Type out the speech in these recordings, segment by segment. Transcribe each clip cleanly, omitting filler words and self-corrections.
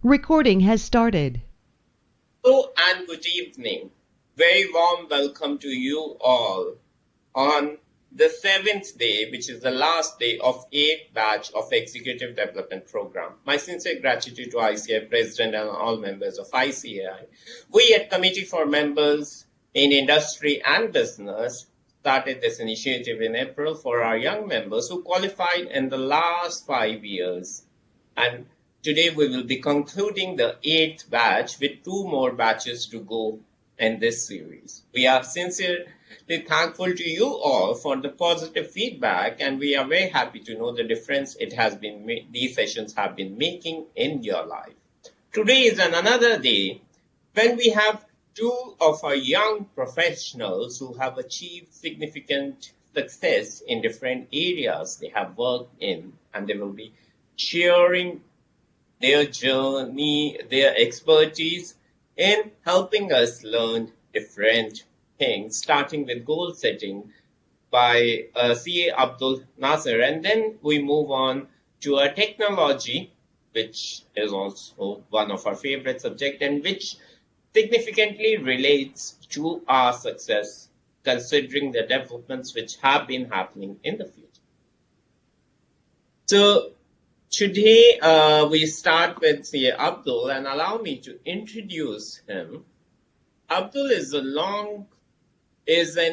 Recording has started. Hello and good evening. Very warm welcome to you all on the seventh day, which is the last day of 8th batch of Executive Development Program. My sincere gratitude to ICAI President and all members of ICAI. We at Committee for Members in Industry and Business started this initiative in April for our young members who qualified in the last 5 years. And today we will be concluding the 8th batch with 2 more batches to go in this series. We are sincerely thankful to you all for the positive feedback, and we are very happy to know the difference these sessions have been making in your life. Today is another day when we have 2 of our young professionals who have achieved significant success in different areas they have worked in, and they will be sharing their journey, their expertise in helping us learn different things, starting with goal setting by CA Abdul Nasser. And then we move on to a technology, which is also one of our favorite subjects and which significantly relates to our success, considering the developments which have been happening in the future. So, today, we start with CA Abdul, and allow me to introduce him. Abdul is an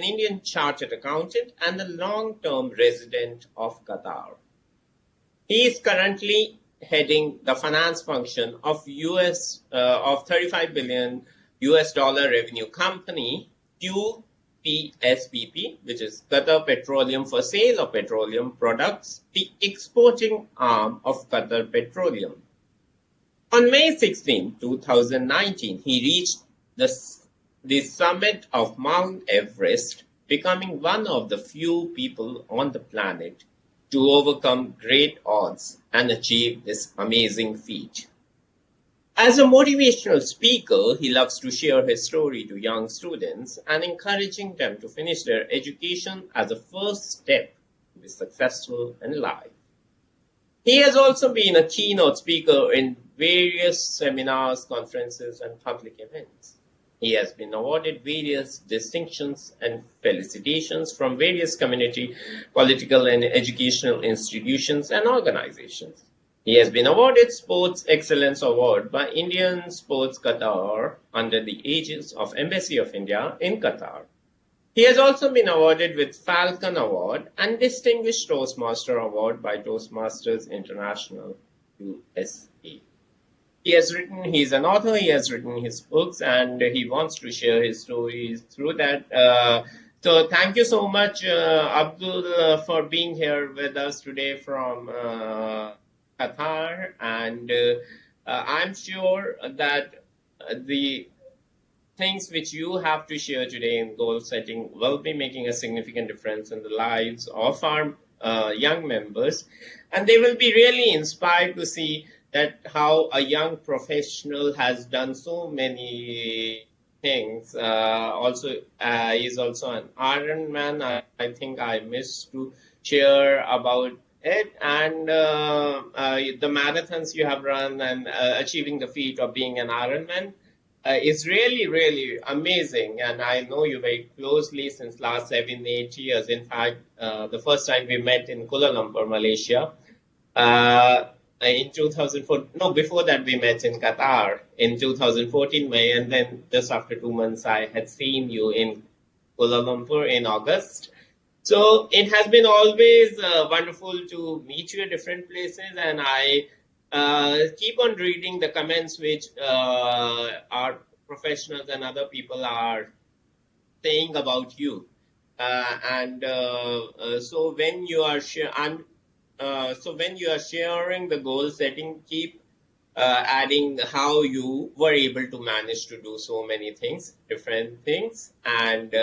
Indian chartered accountant and a long-term resident of Qatar. He is currently heading the finance function of $35 billion revenue company, QPSPP, which is Qatar Petroleum for sale of petroleum products, the exporting arm of Qatar Petroleum. On May 16, 2019, he reached the summit of Mount Everest, becoming one of the few people on the planet to overcome great odds and achieve this amazing feat. As a motivational speaker, he loves to share his story to young students and encouraging them to finish their education as a first step to be successful in life. He has also been a keynote speaker in various seminars, conferences, and public events. He has been awarded various distinctions and felicitations from various community, political, and educational institutions and organizations. He has been awarded Sports Excellence Award by Indian Sports Qatar under the aegis of Embassy of India in Qatar. He has also been awarded with Falcon Award and Distinguished Toastmaster Award by Toastmasters International, USA. He is an author, he has written his books, and he wants to share his stories through that. So thank you so much, Abdul, for being here with us today from Qatar, and I'm sure that the things which you have to share today in goal setting will be making a significant difference in the lives of our young members, and they will be really inspired to see that how a young professional has done so many things. He's also an Ironman. I think I missed to share about it, and the marathons you have run and achieving the feat of being an Ironman is really, really amazing. And I know you very closely since last 7-8 years. In fact, the first time we met in Kuala Lumpur, Malaysia, in 2004, no, before that we met in Qatar in 2014 May, and then just after 2 months I had seen you in Kuala Lumpur in August. So it has been always wonderful to meet you at different places, and I keep on reading the comments which our professionals and other people are saying about you. So when you are sharing the goal setting, keep adding how you were able to manage to do so many things, different things. And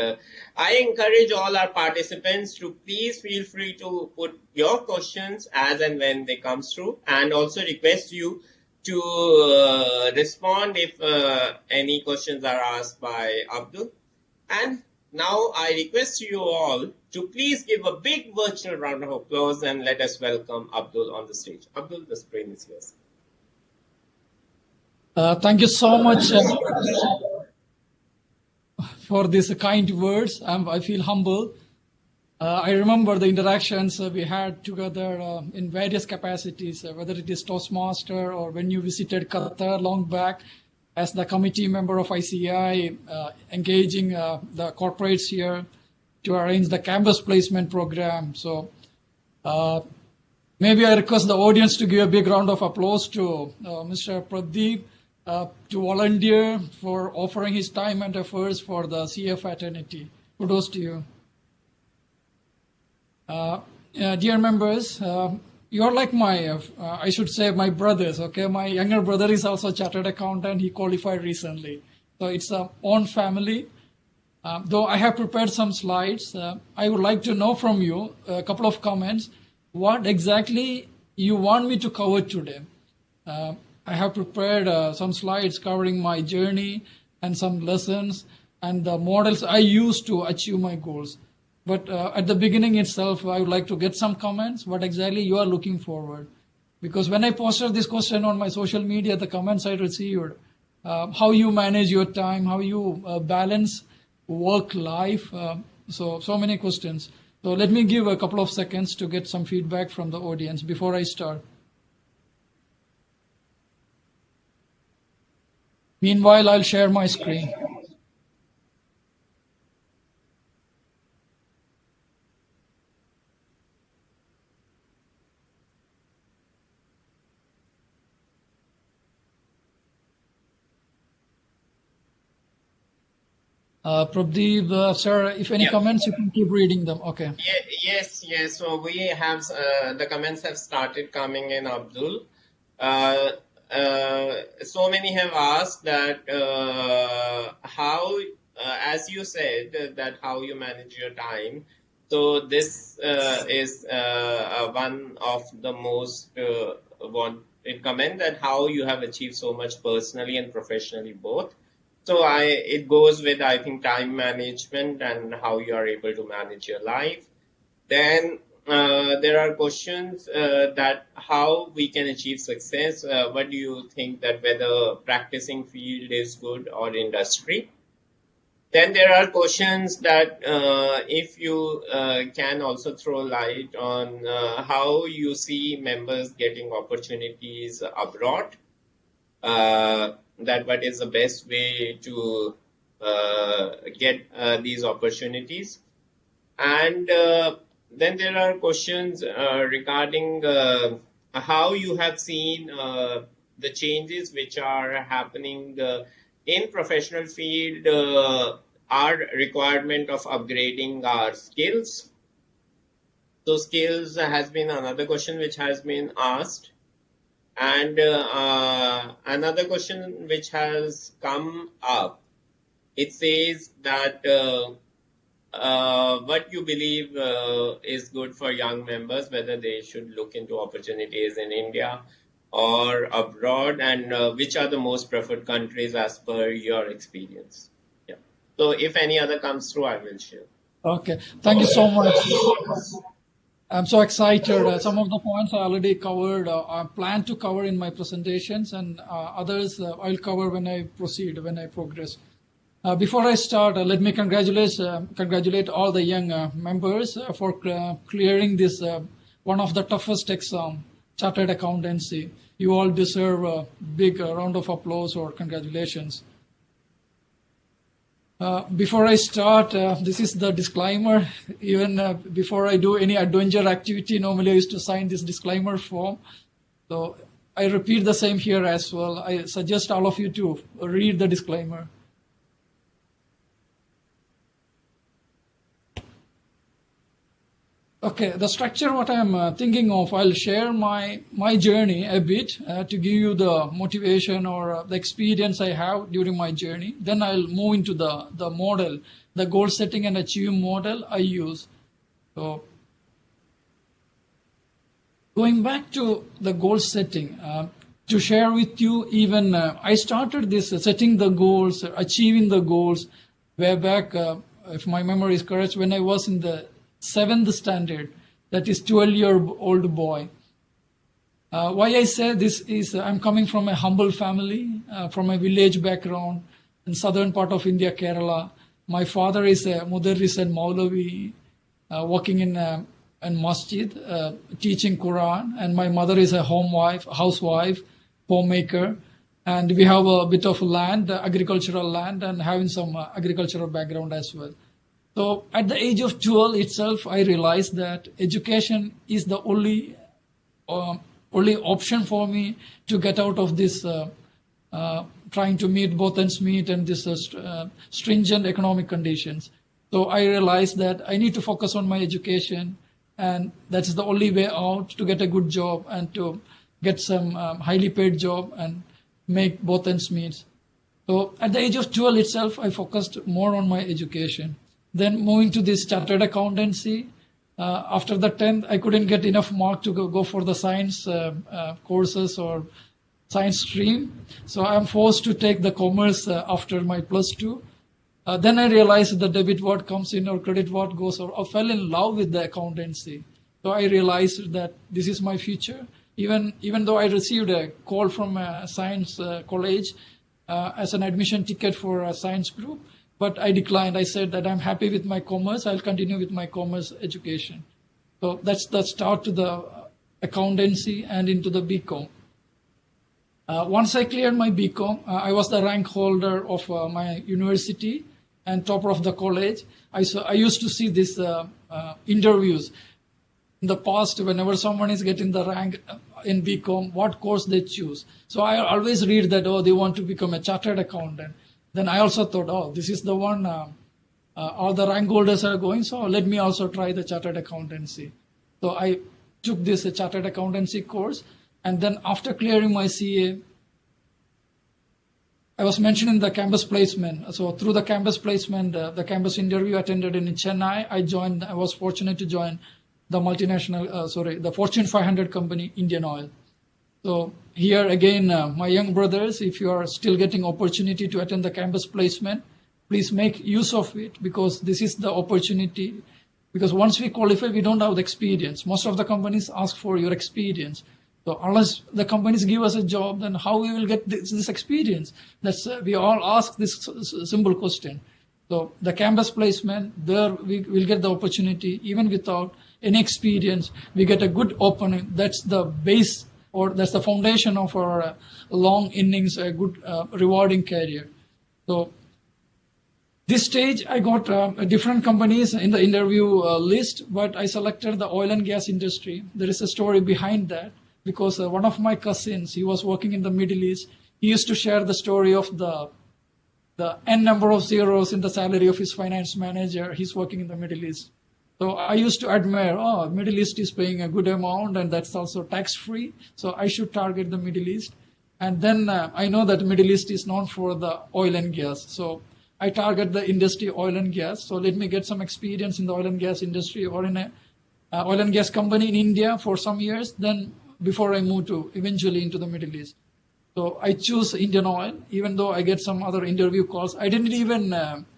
I encourage all our participants to please feel free to put your questions as and when they come through, and also request you to respond if any questions are asked by Abdul. And now I request you all to please give a big virtual round of applause and let us welcome Abdul on the stage. Abdul, the screen is yours. Thank you so much for these kind words. I feel humble. I remember the interactions we had together in various capacities, whether it is Toastmaster or when you visited Qatar long back as the committee member of ICAI, engaging the corporates here to arrange the campus placement program. So maybe I request the audience to give a big round of applause to Mr. Pradeep to volunteer for offering his time and efforts for the CF fraternity. Kudos to you. Dear members, you're like my, I should say my brothers, okay? My younger brother is also a chartered accountant. He qualified recently. So it's a own family. Though I have prepared some slides, I would like to know from you a couple of comments. What exactly you want me to cover today? I have prepared some slides covering my journey and some lessons and the models I use to achieve my goals. But at the beginning itself, I would like to get some comments, what exactly you are looking forward. Because when I posted this question on my social media, the comments I received, how you manage your time, how you balance work life, so many questions. So let me give a couple of seconds to get some feedback from the audience before I start. Meanwhile, I'll share my screen. Pradeep, sir, if any comments, you can keep reading them. Okay. Yes. So we have the comments have started coming in, Abdul. So many have asked that how, as you said, that how you manage your time. So this is one of the most wanted comment, that how you have achieved so much personally and professionally both. So it goes with, I think, time management and how you are able to manage your life. Then there are questions that how we can achieve success. What do you think, that whether practicing field is good or industry? Then there are questions that if you can also throw light on how you see members getting opportunities abroad. That what is the best way to get these opportunities. And then there are questions regarding how you have seen the changes which are happening in professional field, our requirement of upgrading our skills. So skills has been another question which has been asked. And another question which has come up, it says that what you believe is good for young members, whether they should look into opportunities in India or abroad, and which are the most preferred countries as per your experience. Yeah. So if any other comes through, I will share. Okay. Thank you so much. I'm so excited. Some of the points I already covered, I plan to cover in my presentations, and others I'll cover when I proceed, when I progress. Before I start, let me congratulate all the young members for clearing this one of the toughest exam, Chartered Accountancy. You all deserve a big round of applause or congratulations. Before I start, this is the disclaimer. Even before I do any adventure activity, normally I used to sign this disclaimer form. So I repeat the same here as well. I suggest all of you to read the disclaimer. Okay, the structure what I'm thinking of, I'll share my journey a bit to give you the motivation or the experience I have during my journey. Then I'll move into the model, the goal setting and achieving model I use. So going back to the goal setting, to share with you, even I started this setting the goals, achieving the goals way back, if my memory is correct, when I was in the 7th standard, that is 12-year-old boy. Why I say this is I'm coming from a humble family, from a village background in southern part of India, Kerala. My father is a Mudarris and Maulavi, working in masjid, teaching Quran, and my mother is a housewife, homemaker, and we have a bit of land, agricultural land, and having some agricultural background as well. So at the age of 12 itself, I realized that education is the only option for me to get out of this trying to meet both ends meet and this stringent economic conditions. So I realized that I need to focus on my education, and that's the only way out to get a good job and to get some highly paid job and make both ends meet. So at the age of 12 itself, I focused more on my education. Then moving to this chartered accountancy. After the 10th, I couldn't get enough mark to go for the science courses or science stream. So I'm forced to take the commerce after my plus 2. Then I realized the debit what comes in or credit what goes out. I fell in love with the accountancy. So I realized that this is my future. Even though I received a call from a science college as an admission ticket for a science group, but I declined. I said that I'm happy with my commerce. I'll continue with my commerce education. So that's the start to the accountancy and into the BCom. Once I cleared my BCom, I was the rank holder of my university and topper of the college. I used to see these interviews in the past. Whenever someone is getting the rank in BCom, what course they choose. So I always read that, they want to become a chartered accountant. Then I also thought, this is the one all the rank holders are going, so let me also try the chartered accountancy. So I took this chartered accountancy course, and then after clearing my CA, I was mentioned in the campus placement. So through the campus placement, the campus interview attended in Chennai, I was fortunate to join the the Fortune 500 company, Indian Oil. So here again, my young brothers, if you are still getting opportunity to attend the campus placement, please make use of it, because this is the opportunity. Because once we qualify, we don't have the experience. Most of the companies ask for your experience. So unless the companies give us a job, then how we will get this experience? We all ask this simple question. So the campus placement, there we will get the opportunity. Even without any experience, we get a good opening. That's the base, or that's the foundation of our long innings, a good rewarding career. So this stage, I got different companies in the interview list, but I selected the oil and gas industry. There is a story behind that, because one of my cousins, he was working in the Middle East. He used to share the story of the n number of zeros in the salary of his finance manager. He's working in the Middle East. So I used to admire, Middle East is paying a good amount, and that's also tax-free. So I should target the Middle East. And then I know that Middle East is known for the oil and gas. So I target the industry oil and gas. So let me get some experience in the oil and gas industry, or in a oil and gas company in India for some years. Then before I move to eventually into the Middle East. So I choose Indian Oil, even though I get some other interview calls. I didn't even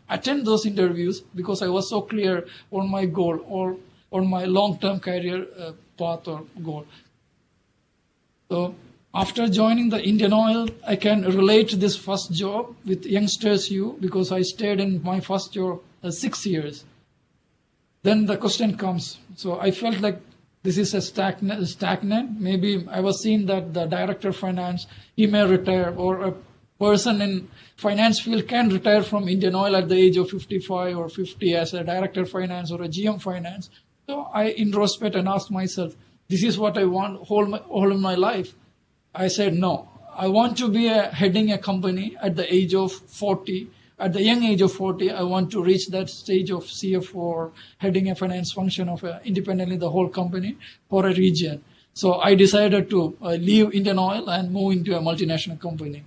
attend those interviews, because I was so clear on my goal, or on my long-term career path or goal. So after joining the Indian Oil, I can relate this first job with youngsters because I stayed in my first job 6 years. Then the question comes. So I felt like this is a stagnant. Maybe I was seeing that the director of finance, he may retire, or a person in finance field can retire from Indian Oil at the age of 55 or 50 as a director of finance or a GM finance. So I introspect and asked myself, this is what I want all in my life. I said, no, I want to be heading a company at the age of 40. At the young age of 40, I want to reach that stage of CFO, heading a finance function of independently the whole company for a region. So I decided to leave Indian Oil and move into a multinational company.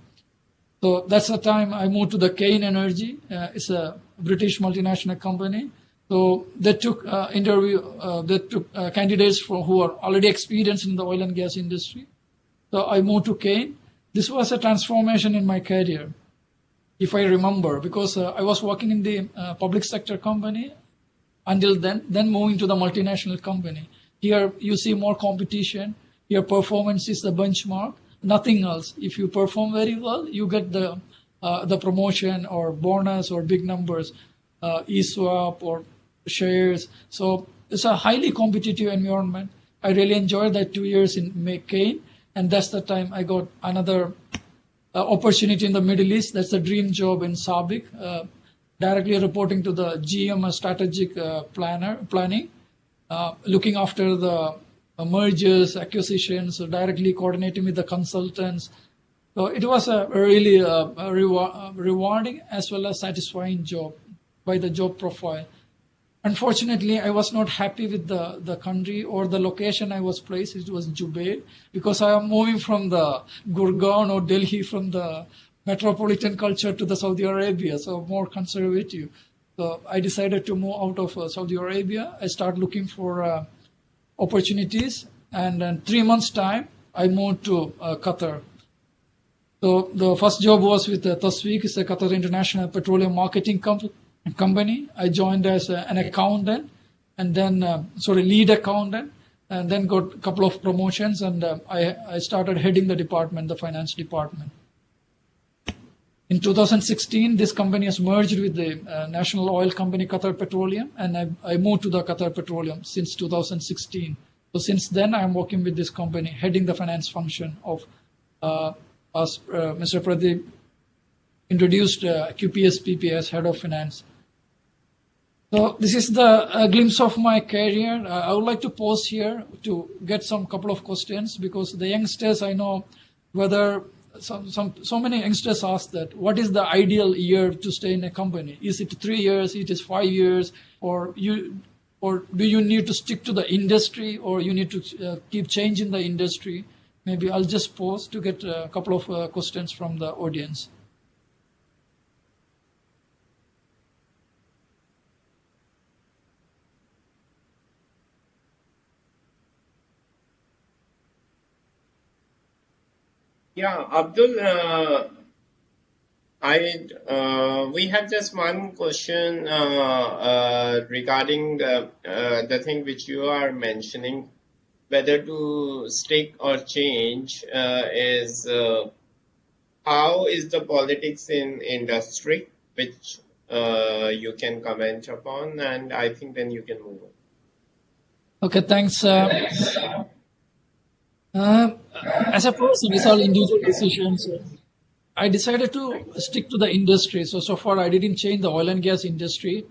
So that's the time I moved to the Kane Energy. It's a British multinational company. So they took candidates who are already experienced in the oil and gas industry. So I moved to Kane. This was a transformation in my career, if I remember, because I was working in the public sector company until then moving to the multinational company. Here you see more competition, Your performance is the benchmark, nothing else. If you perform very well, you get the promotion or bonus or big numbers, ESWAP or shares. So it's a highly competitive environment. I really enjoyed that 2 years in McCain, and that's the time I got another opportunity in the Middle East. That's a dream job in SABIC, directly reporting to the GM strategic planning, looking after the mergers, acquisitions, so directly coordinating with the consultants. So it was a really rewarding as well as satisfying job by the job profile. Unfortunately, I was not happy with the country or the location I was placed. It was Jubail, because I am moving from the Gurgaon or Delhi, from the metropolitan culture, to the Saudi Arabia, so more conservative. So I decided to move out of Saudi Arabia. I started looking for opportunities, and in 3 months' time, I moved to Qatar. So the first job was with Tasweeq, it's a Qatar International Petroleum Marketing Company. I joined as an accountant, and then lead accountant, and then got a couple of promotions, and I started heading the department, the finance department. In 2016, this company has merged with the national oil company Qatar Petroleum, and I moved to the Qatar Petroleum since 2016. So since then, I am working with this company, heading the finance function of Mr. Pradeep introduced QPS PP as head of finance. So this is the glimpse of my career. I would like to pause here to get some couple of questions, because the youngsters, I know whether so many youngsters ask that, what is the ideal year to stay in a company? Is it 3 years? It is 5 years? Or do you need to stick to the industry, or you need to keep changing the industry? Maybe I'll just pause to get a couple of questions from the audience. Yeah, Abdul, we have just one question regarding the thing which you are mentioning, whether to stick or change, is how is the politics in industry, which you can comment upon, and I think then you can move on. Okay, thanks. As a person, it's all individual decisions. I decided to stick to the industry. So far, I didn't change the oil and gas industry,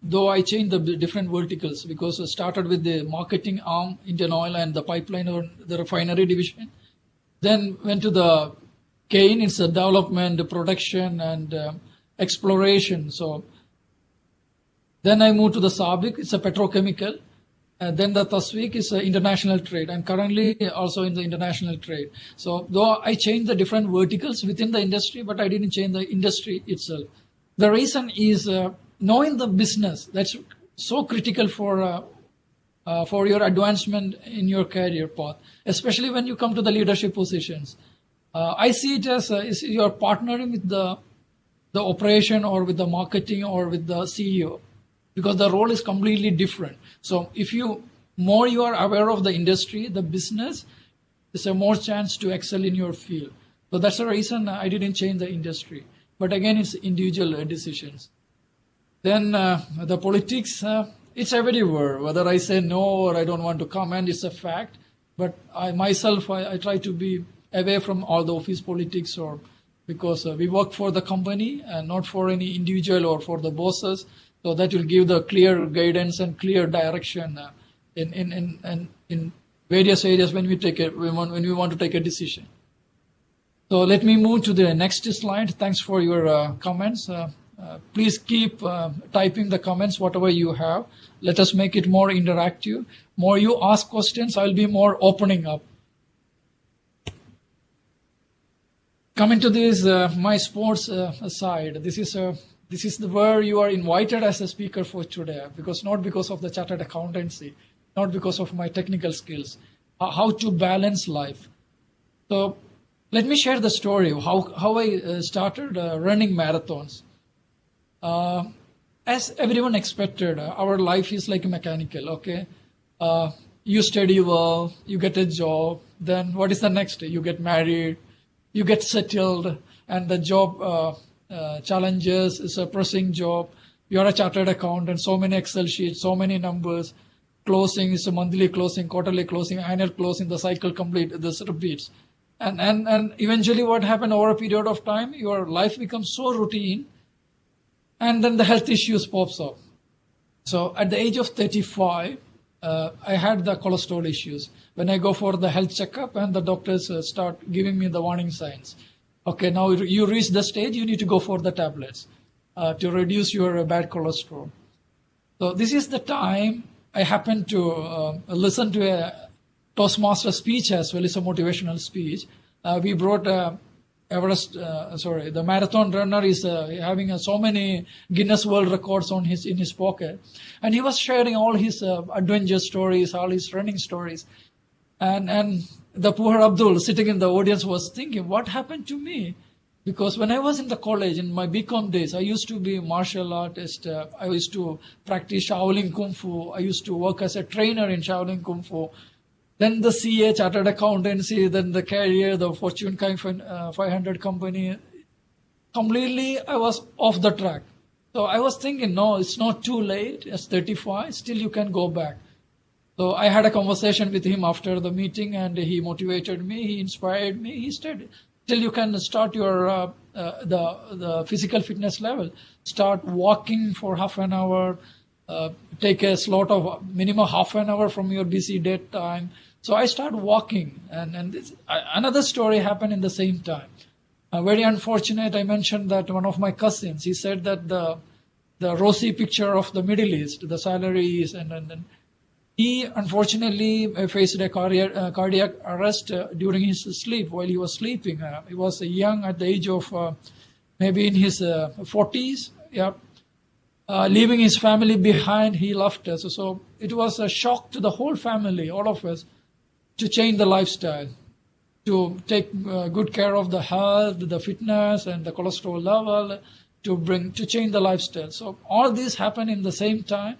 though I changed the different verticals, because I started with the marketing arm, Indian Oil, and the pipeline or the refinery division. Then went to the Cain, it's a development, the production, and exploration. So then I moved to the SABIC, it's a petrochemical. Then the Tasweeq is international trade. I'm currently also in the international trade. So though I changed the different verticals within the industry, but I didn't change the industry itself. The reason is knowing the business. That's so critical for your advancement in your career path, especially when you come to the leadership positions. I see it as you're partnering with the operation, or with the marketing, or with the CEO, because the role is completely different. So if you are aware of the industry, the business, there's a more chance to excel in your field. So that's the reason I didn't change the industry. But again, it's individual decisions. Then the politics, it's everywhere. Whether I say no or I don't want to comment, it's a fact. But I try to be away from all the office politics, or because we work for the company and not for any individual or for the bosses. So that will give the clear guidance and clear direction in various areas when we want to take a decision. So let me move to the next slide. Thanks for your comments. Please keep typing the comments, whatever you have. Let us make it more interactive. More you ask questions, I'll be more opening up. Coming to this, my sports side. This is where you are invited as a speaker for today, not because of the chartered accountancy, not because of my technical skills, how to balance life. So let me share the story of how I started running marathons. As everyone expected, our life is like mechanical, okay? you study well, you get a job, then what is the next? You get married, you get settled, and the job challenges is a pressing job. You're a chartered accountant, so many Excel sheets, so many numbers. Closing is a monthly closing, quarterly closing, annual closing, the cycle complete, this repeats. And eventually what happened over a period of time, your life becomes so routine, and then the health issues pops up. So at the age of 35, I had the cholesterol issues. When I go for the health checkup and the doctors start giving me the warning signs. Okay, now you reach the stage, you need to go for the tablets to reduce your bad cholesterol. So this is the time I happened to listen to a Toastmaster speech as well. It's a motivational speech. We brought the marathon runner is having so many Guinness World Records in his pocket, and he was sharing all his adventure stories, all his running stories, and the poor Abdul sitting in the audience was thinking, what happened to me? Because when I was in the college, in my BCom days, I used to be a martial artist. I used to practice Shaolin Kung Fu. I used to work as a trainer in Shaolin Kung Fu. Then the CA, chartered accountancy, then the career, the Fortune 500 company. Completely, I was off the track. So I was thinking, no, it's not too late. It's 35, still you can go back. So I had a conversation with him after the meeting, and he motivated me, he inspired me. He said, till you can start your the physical fitness level, start walking for half an hour, take a slot of minimum half an hour from your busy day time. So I started walking, and another story happened in the same time. Very unfortunate, I mentioned that one of my cousins, he said that the rosy picture of the Middle East, the salaries, and he unfortunately faced a cardiac arrest during his sleep while he was sleeping. He was young at the age of maybe in his 40s. Yeah. Leaving his family behind, he left us. So it was a shock to the whole family, all of us, to change the lifestyle, to take good care of the health, the fitness, and the cholesterol level, to change the lifestyle. So all this happened in the same time.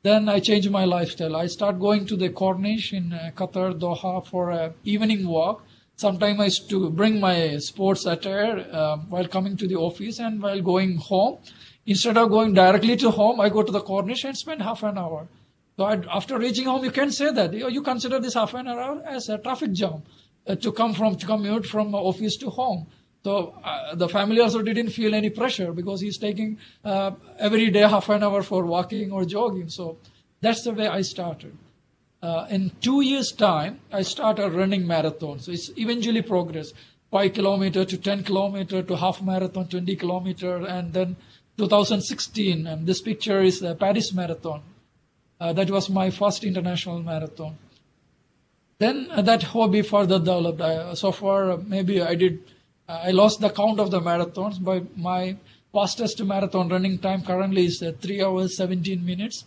Then I changed my lifestyle. I start going to the Corniche in Qatar, Doha, for an evening walk. Sometimes I used to bring my sports attire while coming to the office, and while going home, instead of going directly to home, I go to the Corniche and spend half an hour. So after reaching home, you can say that you consider this half an hour as a traffic jam to commute from office to home. So the family also didn't feel any pressure because he's taking every day half an hour for walking or jogging. So that's the way I started. In 2 years' time, I started running marathons. So it's eventually progressed. 5 kilometer to 10 kilometer to half marathon, 20 kilometer, and then 2016. And this picture is the Paris Marathon. That was my first international marathon. Then that hobby further developed. So far, maybe I lost the count of the marathons, but my fastest marathon running time currently is 3 hours, 17 minutes.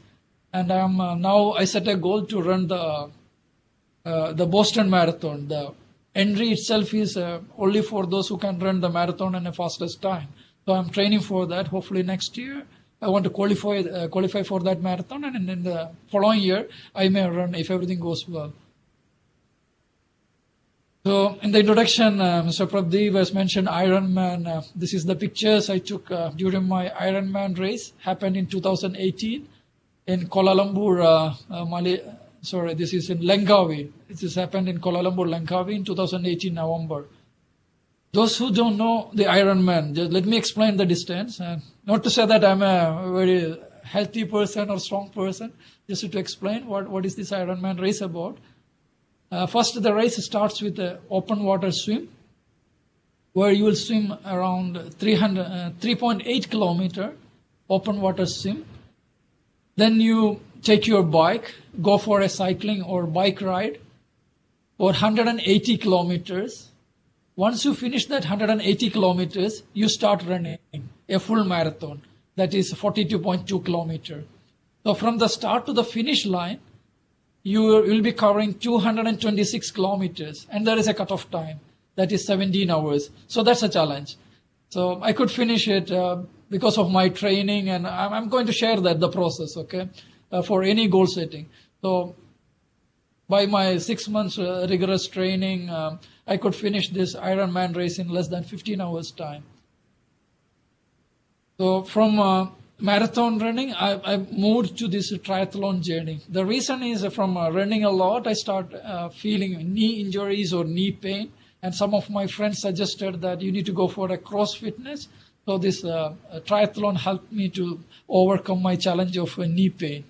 And I set a goal to run the Boston Marathon. The entry itself is only for those who can run the marathon in the fastest time. So I'm training for that. Hopefully next year I want to qualify for that marathon, and in the following year I may run if everything goes well. So in the introduction, Mr. Pradeep has mentioned Ironman. This is the pictures I took during my Ironman race. Happened in 2018 in Kuala Lumpur, this is in Langkawi. This happened in Kuala Lumpur, Langkawi in 2018 November. Those who don't know the Ironman, just let me explain the distance. Not to say that I'm a very healthy person or strong person, just to explain what is this Ironman race about. First, the race starts with an open water swim, where you will swim around 3.8 kilometer open water swim. Then you take your bike, go for a cycling or bike ride for 180 kilometers. Once you finish that 180 kilometers, you start running a full marathon. That is 42.2 kilometers. So from the start to the finish line, you will be covering 226 kilometers, and there is a cutoff time. That is 17 hours. So that's a challenge. So I could finish it because of my training, and I'm going to share the process, okay, for any goal setting. So by my 6 months rigorous training, I could finish this Ironman race in less than 15 hours time. So from marathon running, I moved to this triathlon journey. The reason is from running a lot, I start feeling knee injuries or knee pain. And some of my friends suggested that you need to go for a cross fitness. So this triathlon helped me to overcome my challenge of knee pain.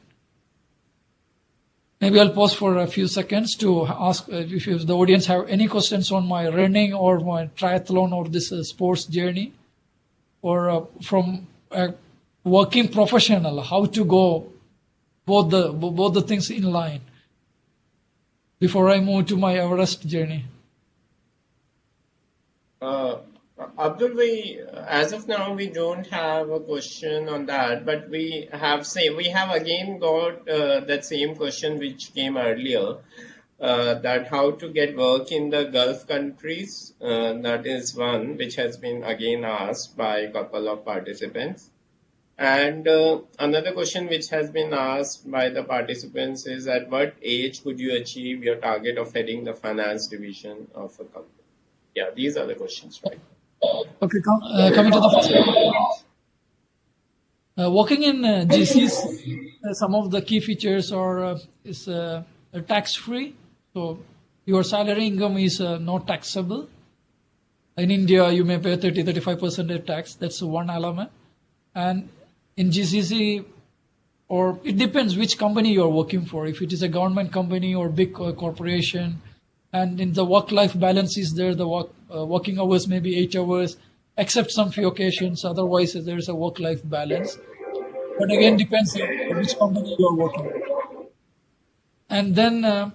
Maybe I'll pause for a few seconds to ask if the audience have any questions on my running or my triathlon or this sports journey, or from a working professional, how to go both the things in line before I move to my Everest journey. Abdul, as of now, we don't have a question on that, but we have again got that same question which came earlier, that how to get work in the Gulf countries. That is one which has been again asked by a couple of participants. And another question which has been asked by the participants is, at what age could you achieve your target of heading the finance division of a company? Yeah, these are the questions, right? Okay, coming to the first one. Working in GCs, some of the key features are is tax-free. So your salary income is not taxable. In India, you may pay 30-35% tax. That's one element. And in GCC, or it depends which company you're working for. If it is a government company or big corporation, and in the work-life balance is there, the working hours may be 8 hours, except some few occasions. Otherwise, there is a work-life balance. But again, depends on which company you are working. And then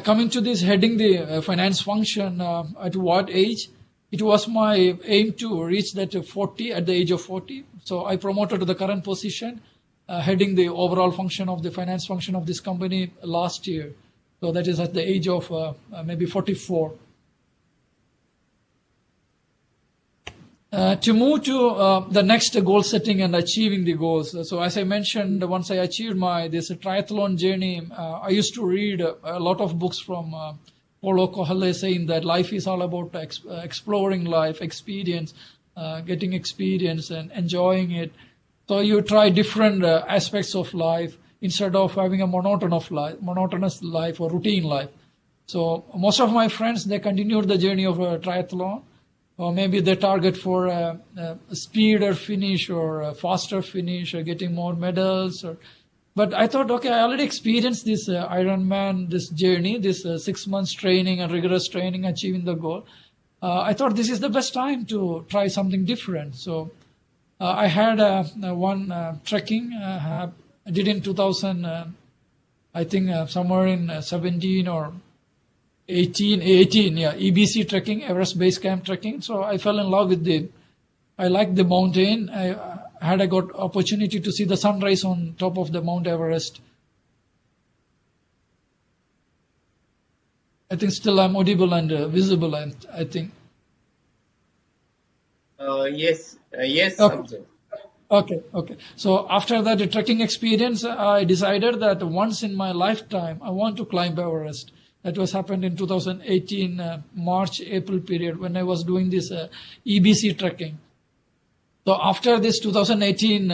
coming to this, heading the finance function, at what age? It was my aim to reach that 40 at the age of 40. So I promoted to the current position, heading the overall function of the finance function of this company last year. So that is at the age of maybe 44. To move to the next goal setting and achieving the goals. So as I mentioned, once I achieved this triathlon journey, I used to read a lot of books from Paulo Coelho, saying that life is all about exploring life, experience, getting experience and enjoying it. So you try different aspects of life instead of having a monotonous life or routine life. So most of my friends, they continued the journey of a triathlon, or maybe they target for a speeder finish or a faster finish or getting more medals. But I thought, okay, I already experienced this Ironman, this journey, this 6 months training and rigorous training, achieving the goal. I thought this is the best time to try something different. So I had one trekking I did in 2000, I think somewhere in 17 or 18, EBC trekking, Everest Base Camp trekking. So I fell in love with I liked the mountain. I had a good opportunity to see the sunrise on top of the Mount Everest. I think still I'm audible and visible, I think. Yes. Okay. So after that trekking experience, I decided that once in my lifetime, I want to climb Everest. That was happened in 2018, March, April period, when I was doing this EBC trekking. So after this 2018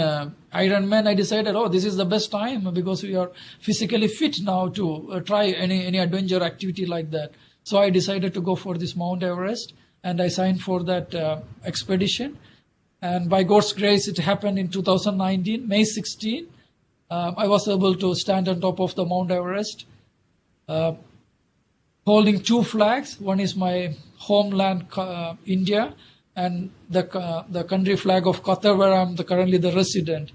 Ironman, I decided, this is the best time because we are physically fit now to try any adventure activity like that. So I decided to go for this Mount Everest, and I signed for that expedition. And by God's grace, it happened in 2019, May 16. I was able to stand on top of the Mount Everest, holding two flags. One is my homeland, India, and the country flag of Qatar, where I'm currently the resident.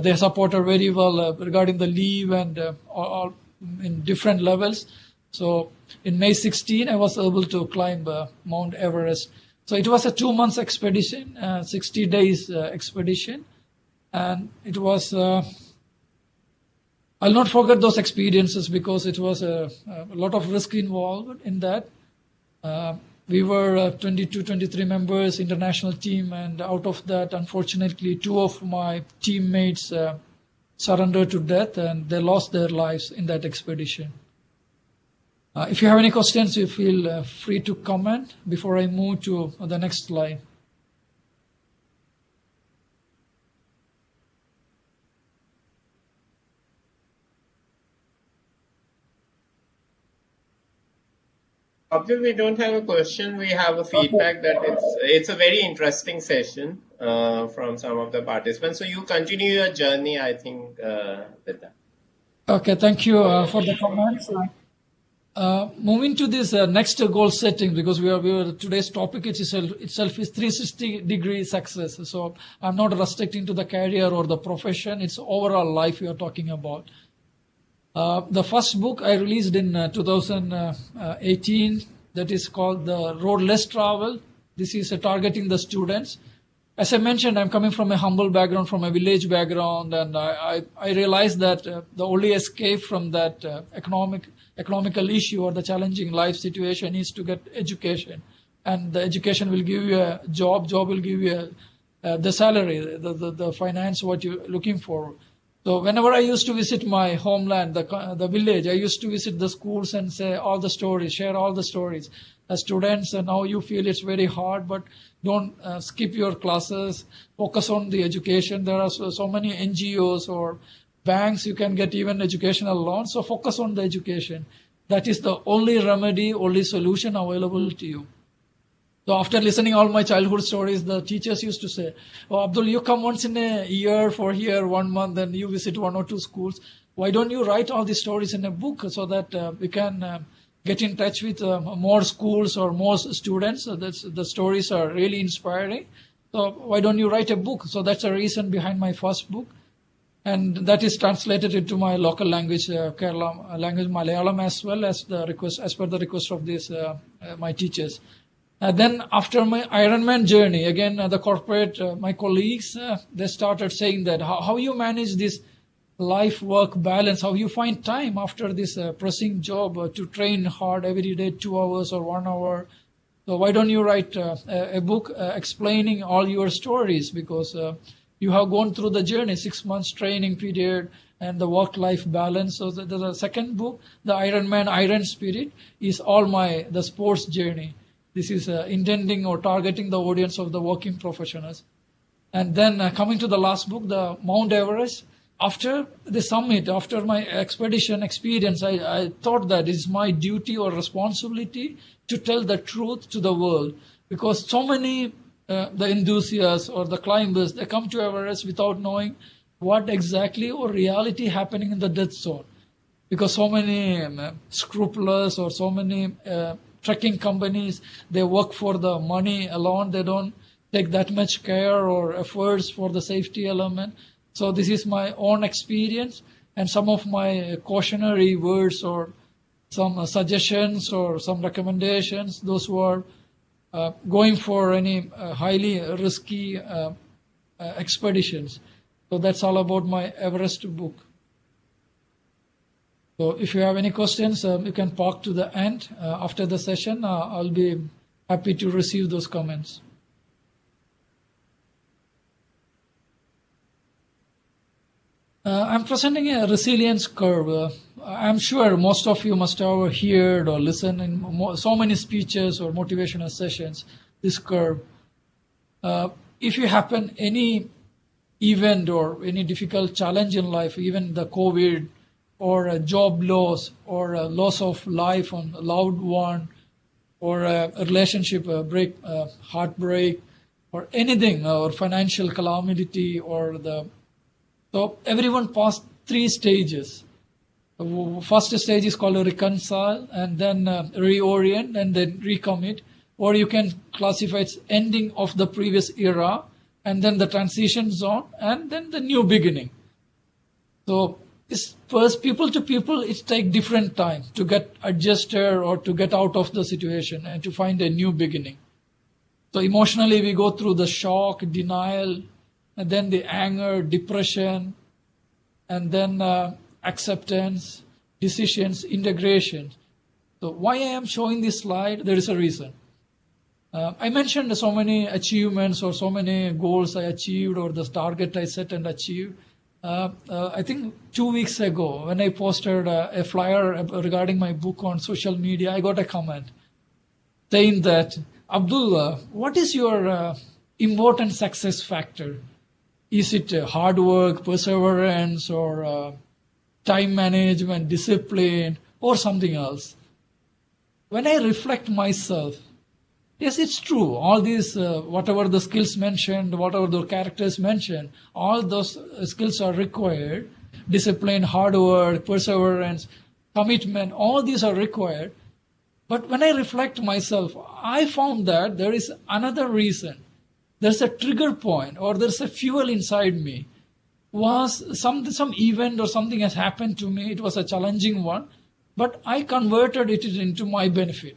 They supported very well regarding the leave and all in different levels. So in May 16, I was able to climb Mount Everest. So it was a 2 months expedition, 60 days expedition. And it was, I'll not forget those experiences because it was a lot of risk involved in that. We were 22, 23 members, international team, and out of that, unfortunately, 2 of my teammates surrendered to death, and they lost their lives in that expedition. If you have any questions, you feel free to comment before I move to the next slide. Abdul, we don't have a question. We have a feedback that it's a very interesting session from some of the participants. So you continue your journey, I think, with that. Okay, thank you for the comments. Moving to this next goal setting, because today's topic itself is 360-degree success. So I'm not restricting to the career or the profession. It's overall life we are talking about. The first book I released in 2018, that is called The Road Less Traveled. This is targeting the students. As I mentioned, I'm coming from a humble background, from a village background, and I realized that the only escape from that economical issue or the challenging life situation is to get education. And the education will give you a job will give you the salary, the finance, what you're looking for. So whenever I used to visit my homeland, the village, I used to visit the schools and say all the stories, share all the stories. As students, now you feel it's very hard, but don't skip your classes. Focus on the education. There are so many NGOs or banks you can get even educational loans. So focus on the education. That is the only remedy, only solution available to you. So after listening all my childhood stories, the teachers used to say, "Oh, Abdul, you come once in a year for here 1 month, and you visit 1 or 2 schools. Why don't you write all these stories in a book so that we can get in touch with more schools or more students? So the stories are really inspiring. So why don't you write a book?" So that's the reason behind my first book. And that is translated into my local language, Kerala language, Malayalam, as well as the request, as per the request of these my teachers. Then after my Ironman journey, again, the corporate, my colleagues, they started saying that how you manage this life-work balance, how you find time after this pressing job to train hard every day, 2 hours or 1 hour. So why don't you write a book explaining all your stories? Because you have gone through the journey, 6 months training period and the work-life balance. So the second book, the Ironman Iron Spirit, is all the sports journey. This is intending or targeting the audience of the working professionals. And then coming to the last book, the Mount Everest. After the summit, after my expedition experience, I thought that it's my duty or responsibility to tell the truth to the world. Because so many the enthusiasts or the climbers, they come to Everest without knowing what exactly or reality happening in the death zone. Because so many scrupulous or so many trekking companies, they work for the money alone. They don't take that much care or efforts for the safety element. So this is my own experience and some of my cautionary words or some suggestions or some recommendations, those who are going for any highly risky expeditions. So that's all about my Everest book. So if you have any questions, you can park to the end. After the session, I'll be happy to receive those comments. I'm presenting a resilience curve. I'm sure most of you must have heard or listened in so many speeches or motivational sessions, this curve. If you happen any event or any difficult challenge in life, even the COVID or a job loss or a loss of life on a loved one or a relationship break, heartbreak or anything or financial calamity so everyone passed 3 stages. The first stage is called a reconcile and then reorient and then recommit. Or you can classify its ending of the previous era and then the transition zone and then the new beginning. So first, people to people, it takes different time to get adjusted or to get out of the situation and to find a new beginning. So emotionally, we go through the shock, denial, and then the anger, depression, and then acceptance, decisions, integration. So why I am showing this slide, there is a reason. I mentioned so many achievements or so many goals I achieved or the target I set and achieved. I think 2 weeks ago, when I posted a flyer regarding my book on social media, I got a comment saying that, Abdul, what is your important success factor? Is it hard work, perseverance, or time management, discipline, or something else? When I reflect myself, yes, it's true. All these, whatever the skills mentioned, whatever the characters mentioned, all those skills are required. Discipline, hard work, perseverance, commitment, all these are required. But when I reflect myself, I found that there is another reason. There's a trigger point, or there's a fuel inside me. Was some event or something has happened to me. It was a challenging one, but I converted it into my benefit.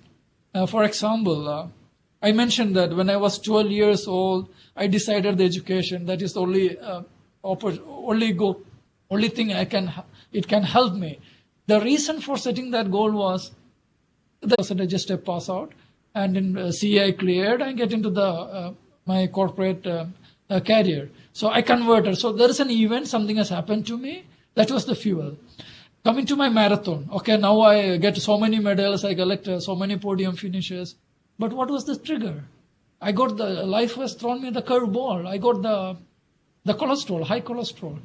For example, I mentioned that when I was 12 years old, I decided the education that is the only thing it can help me. The reason for setting that goal was that I just pass out, and in ICAI cleared, I get into the my corporate career. So I converted. So there is an event, something has happened to me. That was the fuel. Coming to my marathon. Okay, now I get so many medals, I collect so many podium finishes. But what was the trigger? Life has thrown me the curveball. I got the cholesterol, high cholesterol.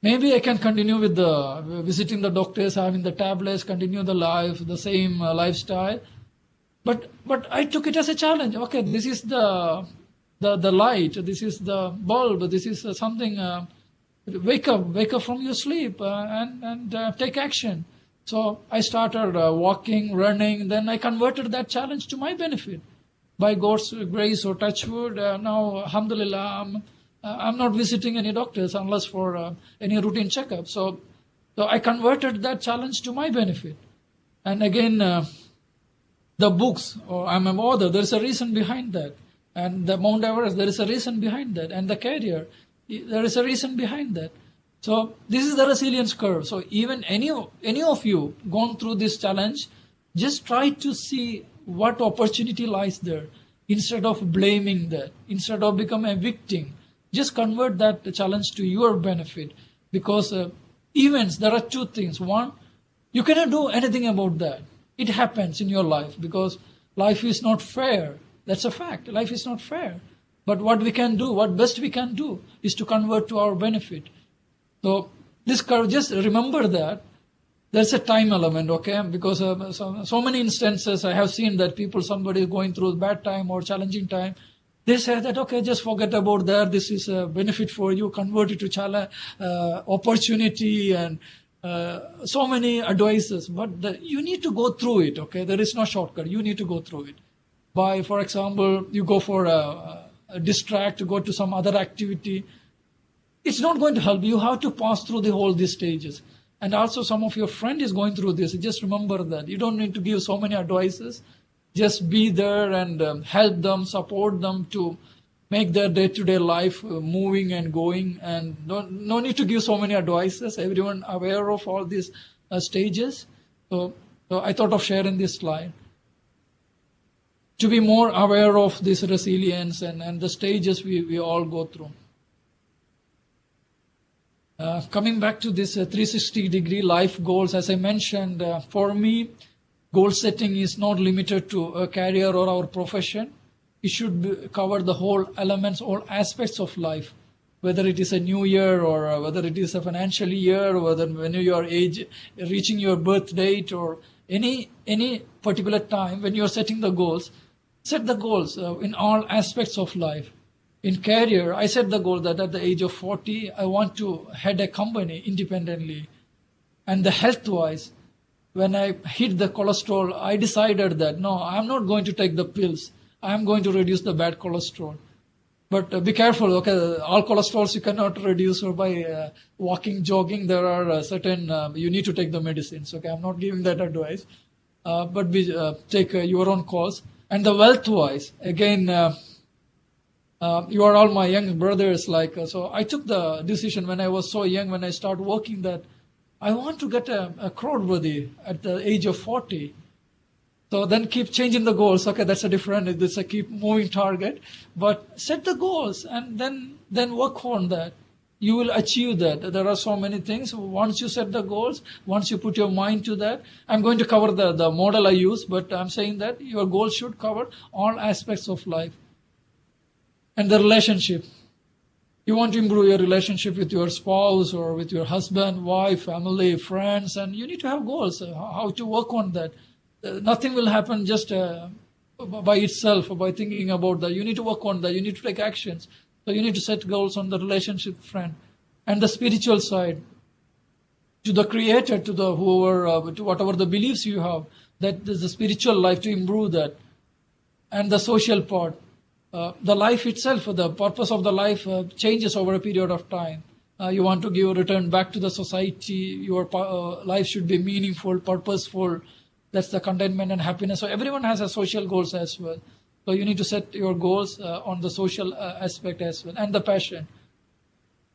Maybe I can continue with the visiting the doctors, having the tablets, continue the same lifestyle. But I took it as a challenge. Okay, this is the light. This is the bulb. This is something. Wake up from your sleep and take action. So I started walking, running. Then I converted that challenge to my benefit. By God's grace or touch wood, now, alhamdulillah, I'm not visiting any doctors unless for any routine checkup. So I converted that challenge to my benefit. And again, the books, or I'm an author, there's a reason behind that. And the Mount Everest, there is a reason behind that. And the career, there is a reason behind that. So this is the resilience curve. So even any of you gone through this challenge, just try to see what opportunity lies there. Instead of blaming that, instead of becoming a victim, just convert that challenge to your benefit. Because events, there are two things. One, you cannot do anything about that. It happens in your life because life is not fair. That's a fact. Life is not fair. But what we can do, what best we can do, is to convert to our benefit. So this curve, just remember that there's a time element, okay? Because so many instances I have seen that somebody is going through a bad time or challenging time. They say that, okay, just forget about that. This is a benefit for you. Convert it to challenge, opportunity, and so many advices. But you need to go through it, okay? There is no shortcut. You need to go through it. For example, you go for a distract, go to some other activity. It's not going to help. You have to pass through these stages. And also some of your friend is going through this. Just remember that. You don't need to give so many advices. Just be there and help them, support them to make their day-to-day life moving and going. And no need to give so many advices. Everyone aware of all these stages. So I thought of sharing this slide. To be more aware of this resilience and the stages we all go through. Coming back to this 360-degree life goals, as I mentioned, for me, goal setting is not limited to a career or our profession. It should cover the whole elements, all aspects of life, whether it is a new year or whether it is a financial year, or whether when you are reaching your birth date or any particular time when you are setting the goals. Set the goals in all aspects of life. In career, I set the goal that at the age of 40, I want to head a company independently. And the health-wise, when I hit the cholesterol, I decided that, no, I'm not going to take the pills. I'm going to reduce the bad cholesterol. But be careful, okay, all cholesterols you cannot reduce or by walking, jogging. There are certain, you need to take the medicines, okay? I'm not giving that advice. But take your own calls. And the wealth-wise, again, you are all my young brothers. So I took the decision when I was so young, when I started working, that I want to get a crorepati at the age of 40. So then keep changing the goals. Okay, that's a different. Keep moving target, but set the goals and then work on that. you will achieve that. There are so many things. Once you set the goals, once you put your mind to that, I'm going to cover the model I use, but I'm saying that your goals should cover all aspects of life. And the relationship. You want to improve your relationship with your spouse or with your husband, wife, family, friends, and you need to have goals, how to work on that. Nothing will happen just by itself or by thinking about that. You need to work on that. You need to take actions. So you need to set goals on the relationship front. And the spiritual side, to the Creator, to the whoever, to whatever the beliefs you have, that is the spiritual life, to improve that. And the social part. The life itself, the purpose of the life changes over a period of time. You want to give return back to the society. Your life should be meaningful, purposeful. That's the contentment and happiness. So everyone has a social goals as well. So you need to set your goals on the social aspect as well, and the passion.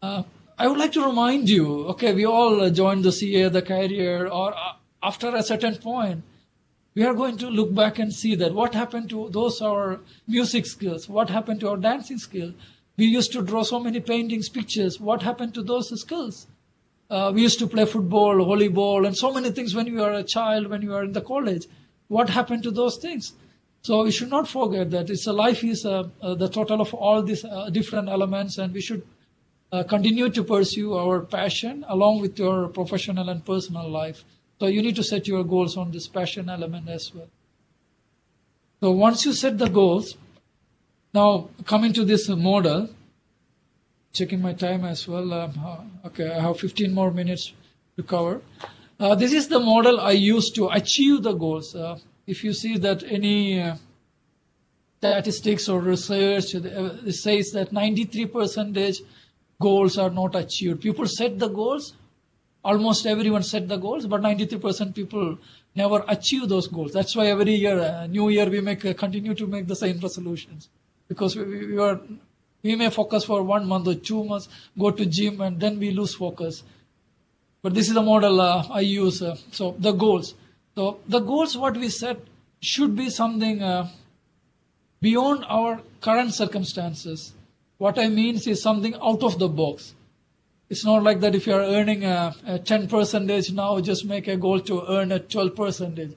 I would like to remind you, okay, we all joined the CA, the career, or after a certain point, we are going to look back and see that what happened to those our music skills, what happened to our dancing skill. We used to draw so many paintings, pictures. What happened to those skills? We used to play football, volleyball, and so many things when you are a child, when you are in the college. What happened to those things? So we should not forget that life is the total of all these different elements, and we should continue to pursue our passion along with your professional and personal life. So you need to set your goals on this passion element as well. So once you set the goals, now coming to this model, checking my time as well. Okay, I have 15 more minutes to cover. This is the model I use to achieve the goals. If you see that any statistics or research, it says that 93% goals are not achieved. People set the goals. Almost everyone set the goals, but 93% people never achieve those goals. That's why every year, New Year, we continue to make the same resolutions, because we may focus for 1 month or 2 months, go to gym, and then we lose focus. But this is the model I use. So the goals. So the goals, what we set, should be something beyond our current circumstances. What I mean is something out of the box. It's not like that if you are earning a 10% now, just make a goal to earn a 12%.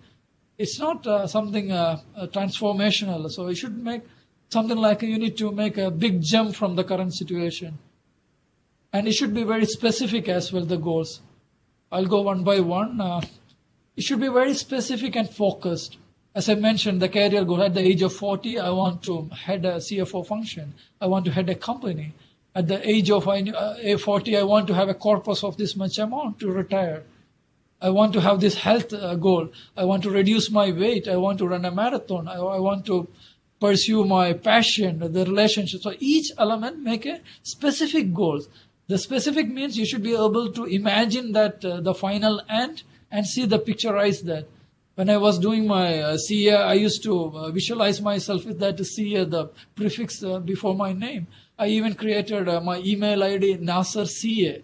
It's not something transformational. So you should make something like you need to make a big jump from the current situation. And it should be very specific as well, the goals. I'll go one by one. It should be very specific and focused. As I mentioned, the career goal, at the age of 40, I want to head a CFO function. I want to head a company. At the age of 40, I want to have a corpus of this much amount to retire. I want to have this health goal. I want to reduce my weight. I want to run a marathon. I want to pursue my passion, the relationship. So each element make a specific goals. The specific means you should be able to imagine that the final end and see the picturize that. When I was doing my CA, I used to visualize myself with that CA, the prefix before my name. I even created my email ID, Nasser CA,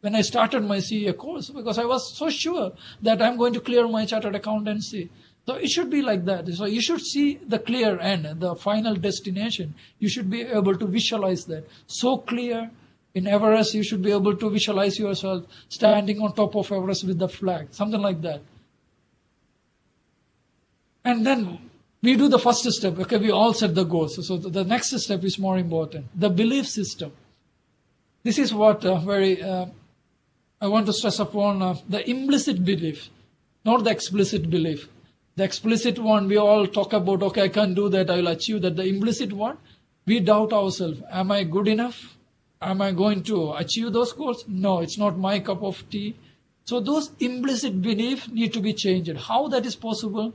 when I started my CA course, because I was so sure that I'm going to clear my chartered accountancy. So it should be like that. So you should see the clear end, the final destination. You should be able to visualize that. So clear. In Everest, you should be able to visualize yourself standing on top of Everest with the flag, something like that. And then we do the first step. Okay, we all set the goals. So the next step is more important. The belief system. This is what I want to stress upon, the implicit belief, not the explicit belief. The explicit one, we all talk about, okay, I can't do that, I will achieve that. The implicit one, we doubt ourselves. Am I good enough? Am I going to achieve those goals? No, it's not my cup of tea. So those implicit beliefs need to be changed. How that is possible?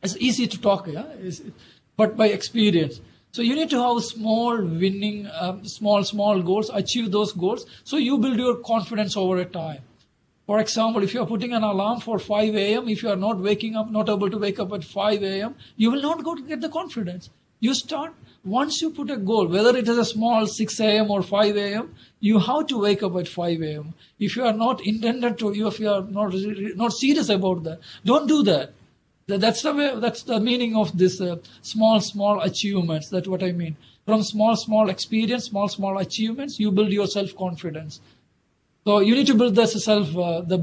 It's easy to talk, yeah? But by experience. So you need to have small winning, small goals, achieve those goals. So you build your confidence over a time. For example, if you are putting an alarm for 5 a.m., if you are not waking up, not able to wake up at 5 a.m., you will not go to get the confidence. You start, once you put a goal, whether it is a small 6 a.m. or 5 a.m., you have to wake up at 5 a.m. If you are not intended to, if you are not serious about that, don't do that. That's the way. That's the meaning of this small achievements. That's what I mean. From small experience, small achievements, you build your self-confidence. So you need to build the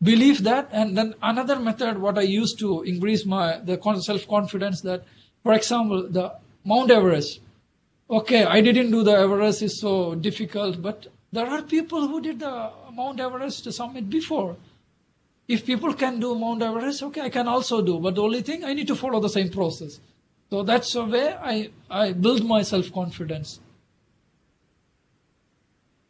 belief that, and then another method, what I use to increase the self-confidence, that, for example, the Mount Everest. Okay, I didn't do the Everest, it's so difficult, but there are people who did the Mount Everest summit before. If people can do Mount Everest, okay, I can also do, but the only thing, I need to follow the same process. So that's the way I build my self-confidence.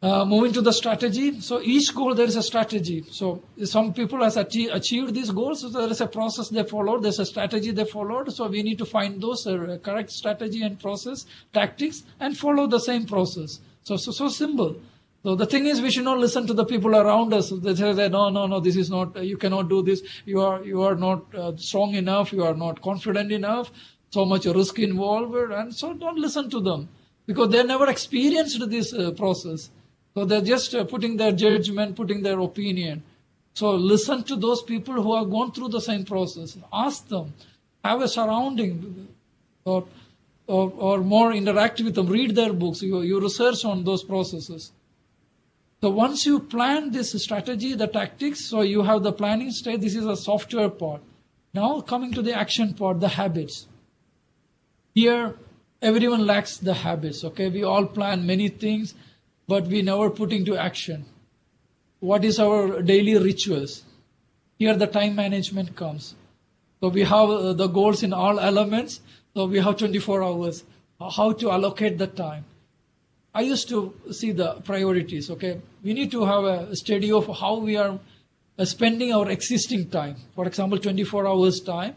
Moving to the strategy. So each goal, there is a strategy. So some people has achieved these goals. So there is a process they followed. There's a strategy they followed. So we need to find those correct strategy and process, tactics, and follow the same process. So simple. So the thing is, we should not listen to the people around us. They say that, no, this is not, you cannot do this. You are not strong enough. You are not confident enough. So much risk involved. And so don't listen to them, because they never experienced this process. So they're just putting their judgment, putting their opinion. So listen to those people who have gone through the same process. Ask them. Have a surrounding, or more interact with them. Read their books. You research on those processes. So once you plan this strategy, the tactics, so you have the planning stage. This is a software part. Now coming to the action part, the habits. Here, everyone lacks the habits. Okay, we all plan many things, but we never put into action. What is our daily rituals? Here the time management comes. So we have the goals in all elements. So we have 24 hours. How to allocate the time? I used to see the priorities. Okay, we need to have a study of how we are spending our existing time. For example, 24 hours time.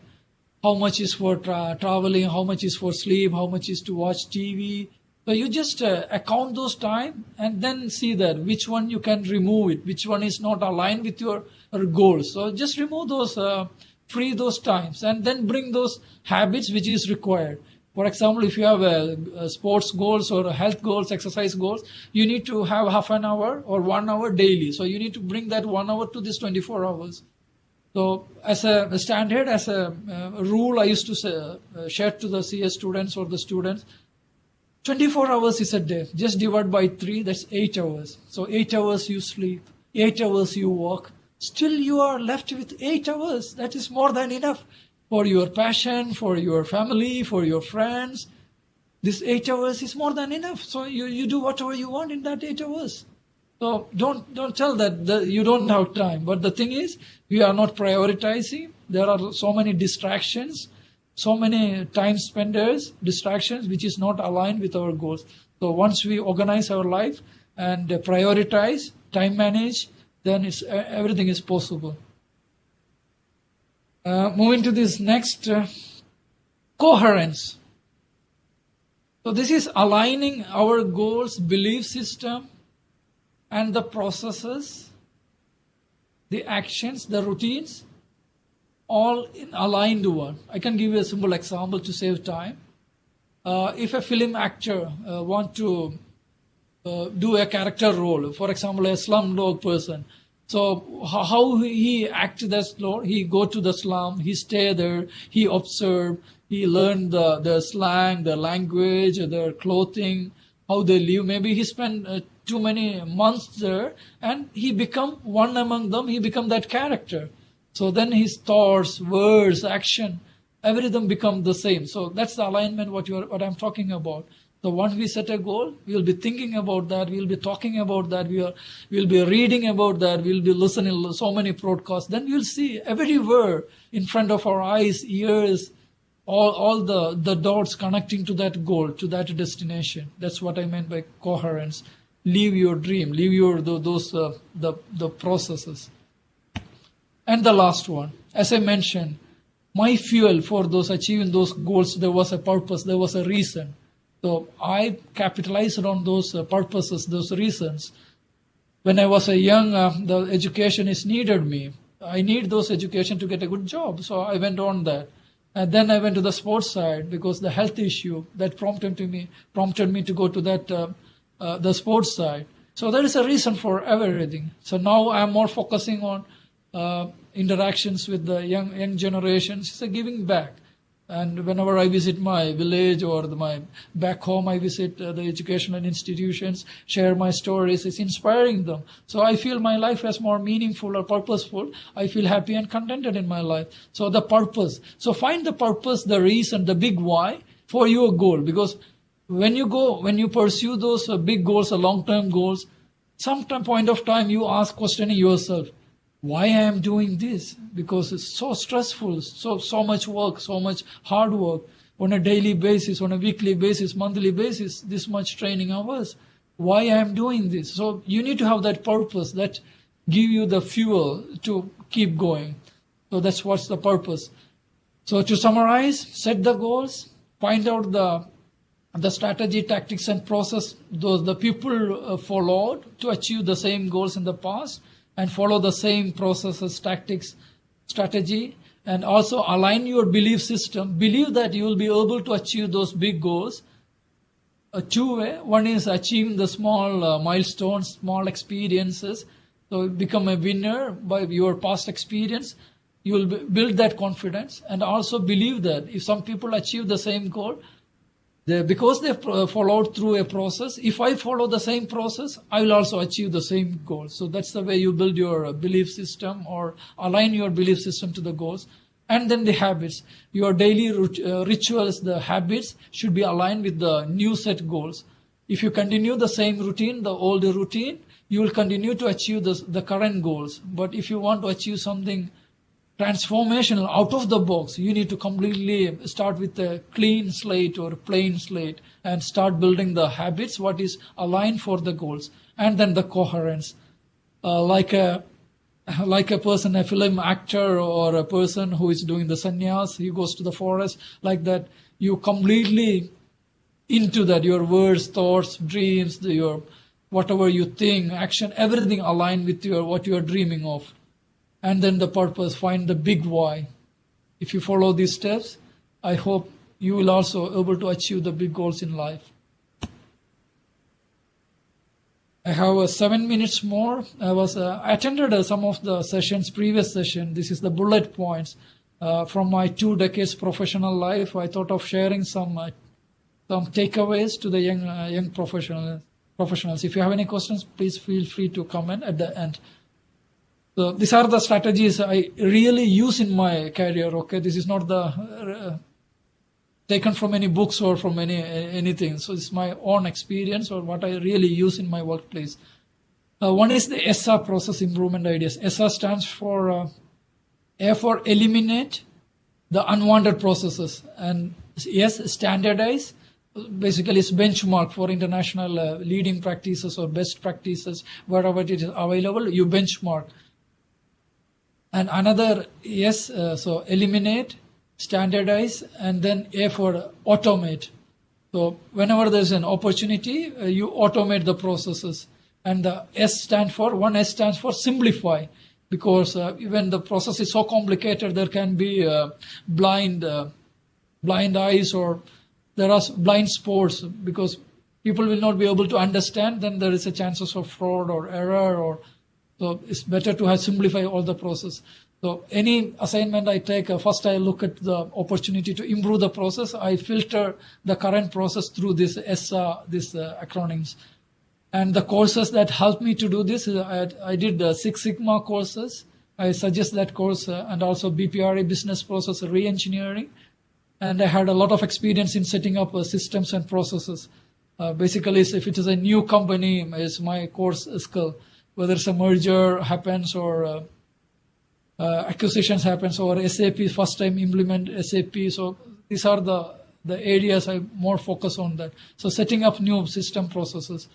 How much is for traveling? How much is for sleep? How much is to watch TV? So you just account those time and then see that which one you can remove it, which one is not aligned with your goals. So just remove those, free those times, and then bring those habits which is required. For example, if you have sports goals or health goals, exercise goals, you need to have half an hour or 1 hour daily. So you need to bring that 1 hour to this 24 hours. So as a standard, as a rule, I used to say, share to the CS students or the students, 24 hours is a day. Just divide by 3, that's 8 hours. So 8 hours you sleep, 8 hours you work. Still you are left with 8 hours. That is more than enough for your passion, for your family, for your friends. This 8 hours is more than enough. So you do whatever you want in that 8 hours. So don't tell that you don't have time. But the thing is, we are not prioritizing. There are so many distractions, so many time spenders, distractions, which is not aligned with our goals. So once we organize our life and prioritize, time manage, then everything is possible. Moving to this next, coherence. So this is aligning our goals, belief system, and the processes, the actions, the routines, all in aligned one. I can give you a simple example to save time. If a film actor want to do a character role, for example, a slumdog person, so how he act that role? He go to the slum, he stay there, he observe, he learn the slang, the language, their clothing, how they live. Maybe he spend too many months there, and he become one among them. He become that character. So then his thoughts, words, action, everything become the same. So that's the alignment what I'm talking about. So once we set a goal, we'll be thinking about that, we'll be talking about that, we'll be reading about that, we'll be listening to so many broadcasts. Then we'll see everywhere in front of our eyes, ears, all the dots connecting to that goal, to that destination. That's what I meant by coherence. Live your dream, live the processes. And the last one, as I mentioned, my fuel for those achieving those goals, there was a purpose, there was a reason. So I capitalized on those purposes, those reasons. When I was a young, the education is needed me. I need those education to get a good job. So I went on that. And then I went to the sports side because the health issue that prompted me to go to that the sports side. So there is a reason for everything. So now I'm more focusing on interactions with the young generations. It's a giving back. And whenever I visit my village or my back home, I visit the educational institutions, share my stories. It's inspiring them. So I feel my life is more meaningful or purposeful. I feel happy and contented in my life. So the purpose. So find the purpose, the reason, the big why for your goal. Because when you pursue those big goals, long-term goals, some point of time you ask questioning yourself, why I am doing this? Because it's so stressful, so much work, so much hard work on a daily basis, on a weekly basis, monthly basis, this much training hours. Why I am doing this? So you need to have that purpose that give you the fuel to keep going. So that's what's the purpose. So to summarize, set the goals, find out the strategy, tactics, and process those the people followed to achieve the same goals in the past, and follow the same processes, tactics, strategy, and also align your belief system. Believe that you will be able to achieve those big goals. Two ways. One is achieving the small milestones, small experiences. So become a winner by your past experience. You will build that confidence, and also believe that if some people achieve the same goal, because they followed through a process, if I follow the same process, I will also achieve the same goal. So that's the way you build your belief system or align your belief system to the goals. And then the habits. Your daily rituals, the habits should be aligned with the new set goals. If you continue the same routine, the old routine, you will continue to achieve the current goals. But if you want to achieve something transformational, out of the box, you need to completely start with a clean slate or plain slate and start building the habits, what is aligned for the goals. And then the coherence. Like a person, a film actor or a person who is doing the sannyas, he goes to the forest, like that, you completely into that, your words, thoughts, dreams, your whatever you think, action, everything aligned with what you are dreaming of. And then the purpose, find the big why. If you follow these steps, I hope you will also able to achieve the big goals in life. I have 7 minutes more. I attended some of the sessions, previous session. This is the bullet points from my 2 decades professional life. I thought of sharing some takeaways to the young professionals. If you have any questions, please feel free to comment at the end. So these are the strategies I really use in my career. Okay, this is not taken from any books or from anything. So it's my own experience or what I really use in my workplace. One is the SR, process improvement ideas. SR stands for A for eliminate the unwanted processes, and S, standardize. Basically, it's benchmark for international leading practices or best practices. Wherever it is available, you benchmark. And another S, so eliminate, standardize, and then A for automate. So whenever there's an opportunity, you automate the processes. And the S stands for simplify, because when the process is so complicated, there can be blind eyes, or there are blind spots, because people will not be able to understand. Then there is a chances of fraud or error, so it's better to have simplify all the process. So any assignment I take, first I look at the opportunity to improve the process. I filter the current process through this acronyms. And the courses that helped me to do this, I did the Six Sigma courses. I suggest that course, and also BPRA, business process re-engineering. And I had a lot of experience in setting up systems and processes. Basically, if it is a new company, is my course skill. Whether it's a merger happens or acquisitions happens, or SAP, first time implement SAP. So these are the areas I more focus on that. So setting up new system processes.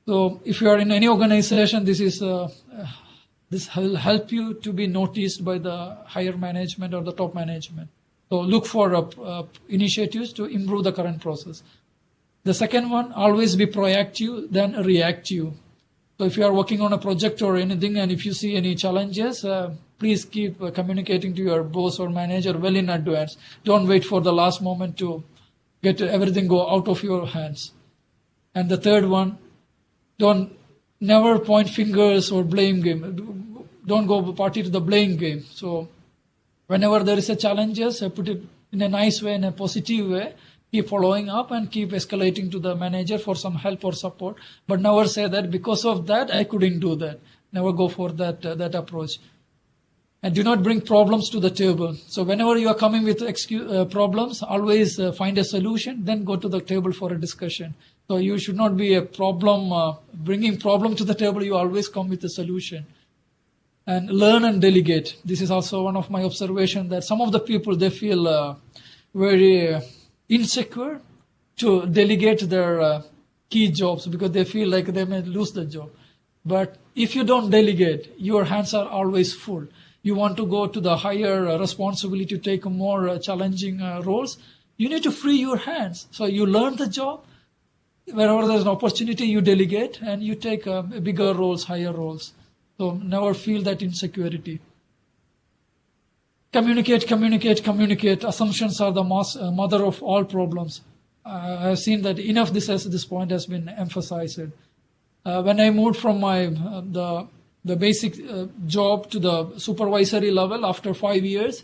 So if you are in any organization, this will help you to be noticed by the higher management or the top management. So look for initiatives to improve the current process. The second one, always be proactive than reactive. So if you are working on a project or anything, and if you see any challenges, please keep communicating to your boss or manager well in advance. Don't wait for the last moment to get everything go out of your hands. And the third one, never point fingers or blame game. Don't go party to the blame game. So whenever there is a challenges, put it in a nice way, in a positive way. Keep following up and keep escalating to the manager for some help or support. But never say that because of that, I couldn't do that. Never go for that approach. And do not bring problems to the table. So whenever you are coming with problems, always find a solution, then go to the table for a discussion. So you should not be a problem, bringing problem to the table. You always come with a solution. And learn and delegate. This is also one of my observations that some of the people, they feel very insecure to delegate their key jobs because they feel like they may lose the job. But if you don't delegate, your hands are always full. You want to go to the higher responsibility to take more challenging roles, you need to free your hands. So you learn the job. Wherever there's an opportunity, you delegate and you take bigger roles, higher roles. So never feel that insecurity. Communicate, communicate, communicate. Assumptions are the mother of all problems. I have seen that enough this point has been emphasized. When I moved from the basic job to the supervisory level after 5 years,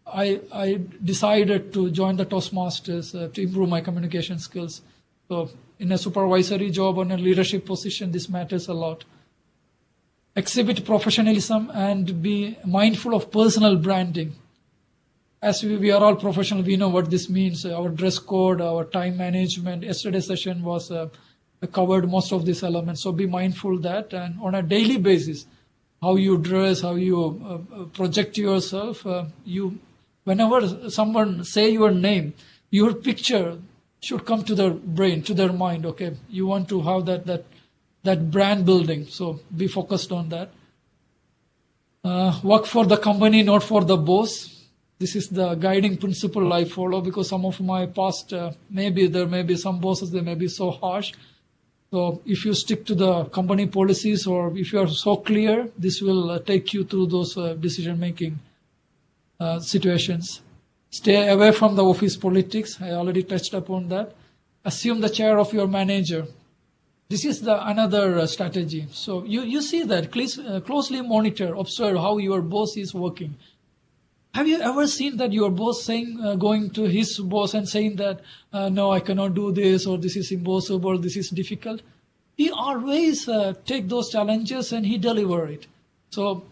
I decided to join the Toastmasters to improve my communication skills. So in a supervisory job or in a leadership position, this matters a lot. Exhibit professionalism and be mindful of personal branding. As we are all professional, we know what this means. Our dress code, our time management. Yesterday's session was covered most of these elements. So be mindful that, and on a daily basis, how you dress, how you project yourself. Whenever someone say your name, your picture should come to their brain, to their mind. Okay, you want to have that brand building. So be focused on that. Work for the company, not for the boss. This is the guiding principle I follow because some of my past, there may be some bosses, they may be so harsh. So if you stick to the company policies or if you are so clear, this will take you through those decision-making situations. Stay away from the office politics. I already touched upon that. Assume the chair of your manager. This is another strategy. So you see that, closely monitor, observe how your boss is working. Have you ever seen that your boss going to his boss and saying that, no, I cannot do this, or this is impossible, this is difficult? He always take those challenges and he deliver it. So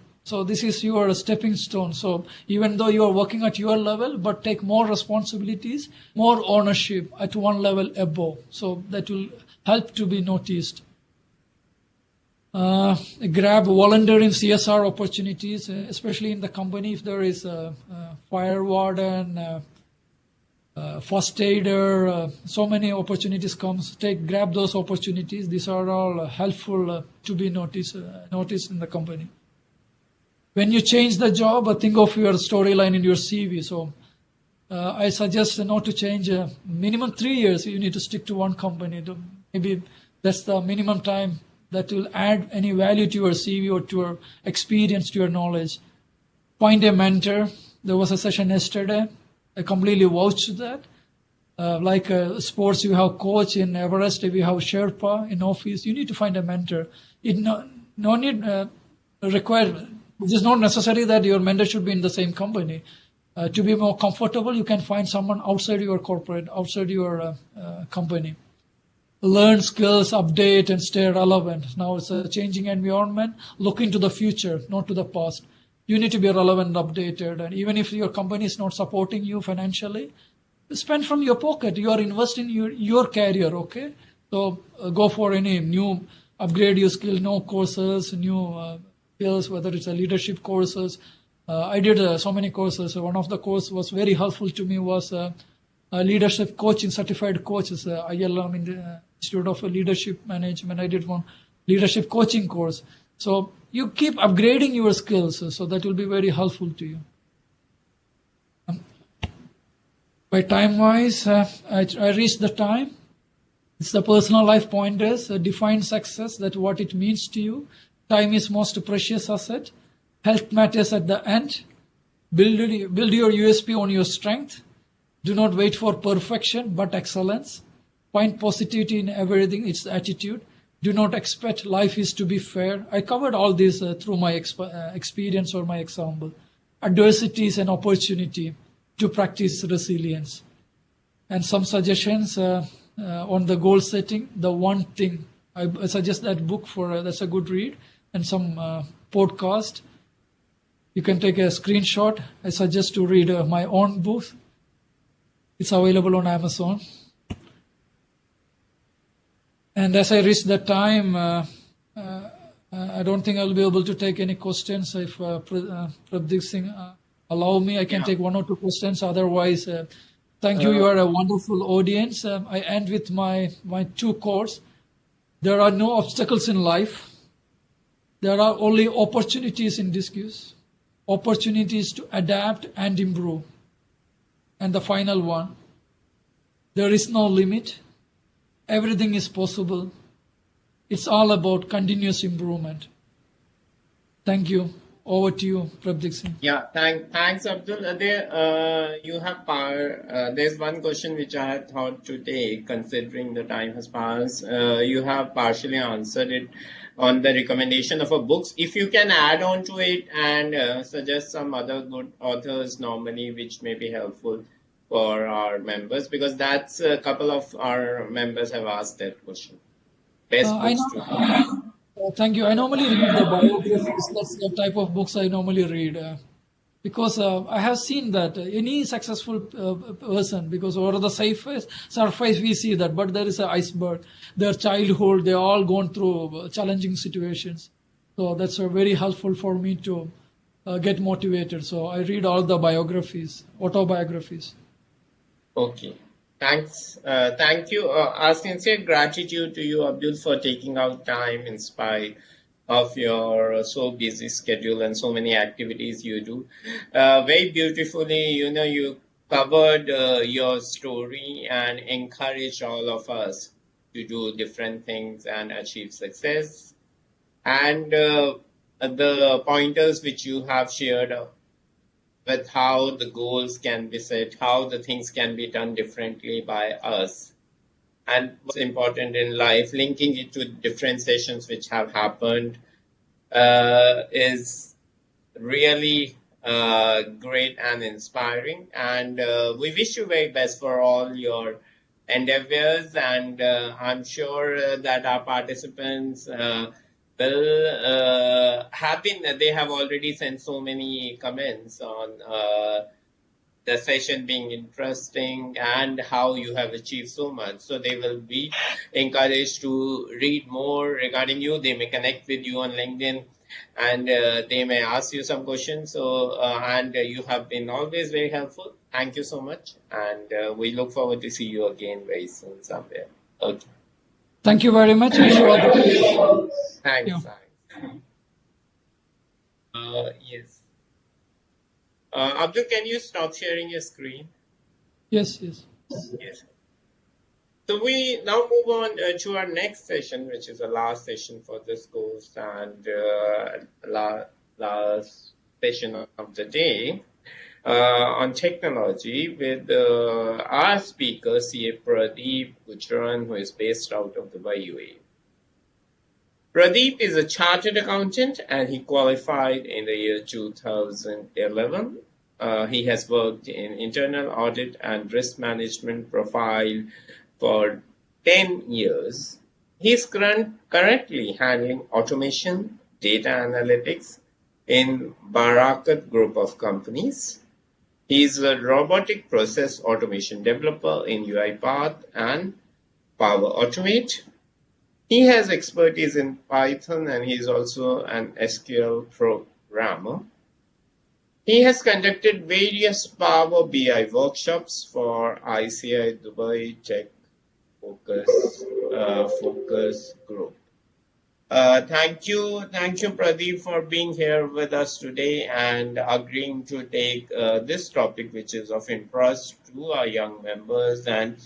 this is your stepping stone. So even though you are working at your level, but take more responsibilities, more ownership at one level above. So that will help to be noticed. Grab volunteering CSR opportunities, especially in the company. If there is a fire warden, first aider, so many opportunities comes. Grab those opportunities. These are all helpful to be noticed in the company. When you change the job, think of your storyline in your CV. So I suggest not to change. Minimum 3 years. You need to stick to one company. Maybe that's the minimum time that will add any value to your CV or to your experience, to your knowledge. Find a mentor. There was a session yesterday. I completely vouch to that. Like sports, you have coach. In Everest, we have Sherpa. In office, you need to find a mentor. It no need require. It is not necessary that your mentor should be in the same company. To be more comfortable, you can find someone outside your corporate, outside your company. Learn skills, update, and stay relevant. Now it's a changing environment. Look into the future, not to the past. You need to be relevant and updated. And even if your company is not supporting you financially, spend from your pocket. You are investing in your career, okay? So go for any new, upgrade your skill, new courses, new skills, whether it's a leadership courses. I did so many courses. So one of the courses was very helpful to me was leadership coaching, certified coaches, ILM in the Institute of Leadership Management. I did one leadership coaching course. So you keep upgrading your skills, so that will be very helpful to you. By time-wise, I reached the time. It's the personal life pointers. Define success, that what it means to you. Time is most precious asset. Health matters at the end. Build your USP on your strength. Do not wait for perfection, but excellence. Find positivity in everything. It's the attitude. Do not expect life is to be fair. I covered all this through my experience or my example. Adversity is an opportunity. to practice resilience. And some suggestions on the goal setting. The one thing I suggest that book for that's a good read, and some podcast. You can take a screenshot. I suggest to read my own book. It's available on Amazon. And as I reach that time, I don't think I'll be able to take any questions. If Pradeep Singh allow me, I can take one or two questions. Otherwise, thank you. You are a wonderful audience. I end with my two quotes. There are no obstacles in life. There are only opportunities in disguise. Opportunities to adapt and improve. And the final one, there is no limit. Everything is possible. It's all about continuous improvement. Thank you. Over to you, Prabdik Singh. Yeah, thanks, Abdul. You have there's one question which I had thought to take, considering the time has passed. You have partially answered it on the recommendation of a books. If you can add on to it and suggest some other good authors normally, which may be helpful for our members, because that's a couple of our members have asked that question. Best books thank you. I normally read the biographies. That's the type of books I normally read. Because I have seen that any successful person, because over the surface we see that, but there is an iceberg. Their childhood, they all gone through challenging situations. So that's very helpful for me to get motivated. So I read all the biographies, autobiographies. Okay. Thanks. Thank you. Our sincere gratitude to you, Abdul, for taking out time in spite of your so busy schedule and so many activities you do. Very beautifully, you covered your story and encouraged all of us to do different things and achieve success. And the pointers which you have shared with how the goals can be set, how the things can be done differently by us. And what's important in life, linking it to different sessions which have happened is really great and inspiring. And we wish you very best for all your endeavors. And I'm sure that our participants they have already sent so many comments on the session being interesting and how you have achieved so much. So they will be encouraged to read more regarding you. They may connect with you on LinkedIn and they may ask you some questions. So, and you have been always very helpful. Thank you so much. And we look forward to see you again very soon somewhere. Okay. Thank you very much. Wish you all the best. Thanks. Yes. Abdul, can you stop sharing your screen? Yes. So we now move on to our next session, which is the last session for this course and last session of the day on technology with our speaker, CA Pradeep Gujaran, who is based out of Dubai, UAE. Pradeep is a chartered accountant and he qualified in the year 2011. He has worked in internal audit and risk management profile for 10 years. He is currently handling automation, data analytics in Barakat group of companies. He is a robotic process automation developer in UiPath and Power Automate. He has expertise in Python and he is also an SQL programmer. He has conducted various Power BI workshops for ICAI Dubai Tech Focus Group. Thank you, Pradeep, for being here with us today and agreeing to take this topic, which is of interest to our young members. And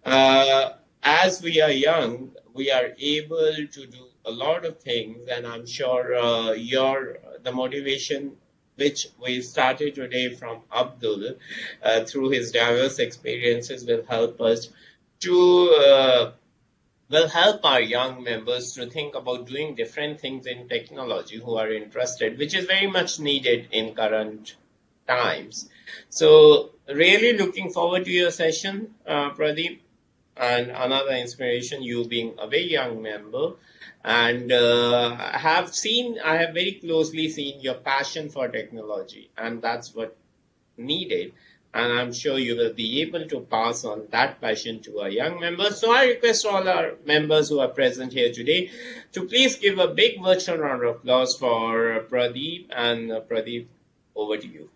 as we are young, we are able to do a lot of things, and I'm sure the motivation which we started today from Abdul through his diverse experiences will help us to will help our young members to think about doing different things in technology who are interested, which is very much needed in current times. So Really looking forward to your session, Pradeep. And another inspiration, you being a very young member, and I have very closely seen your passion for technology, and that's what needed. And I'm sure you will be able to pass on that passion to our young members. So I request all our members who are present here today to please give a big virtual round of applause for Pradeep. And Pradeep, over to you.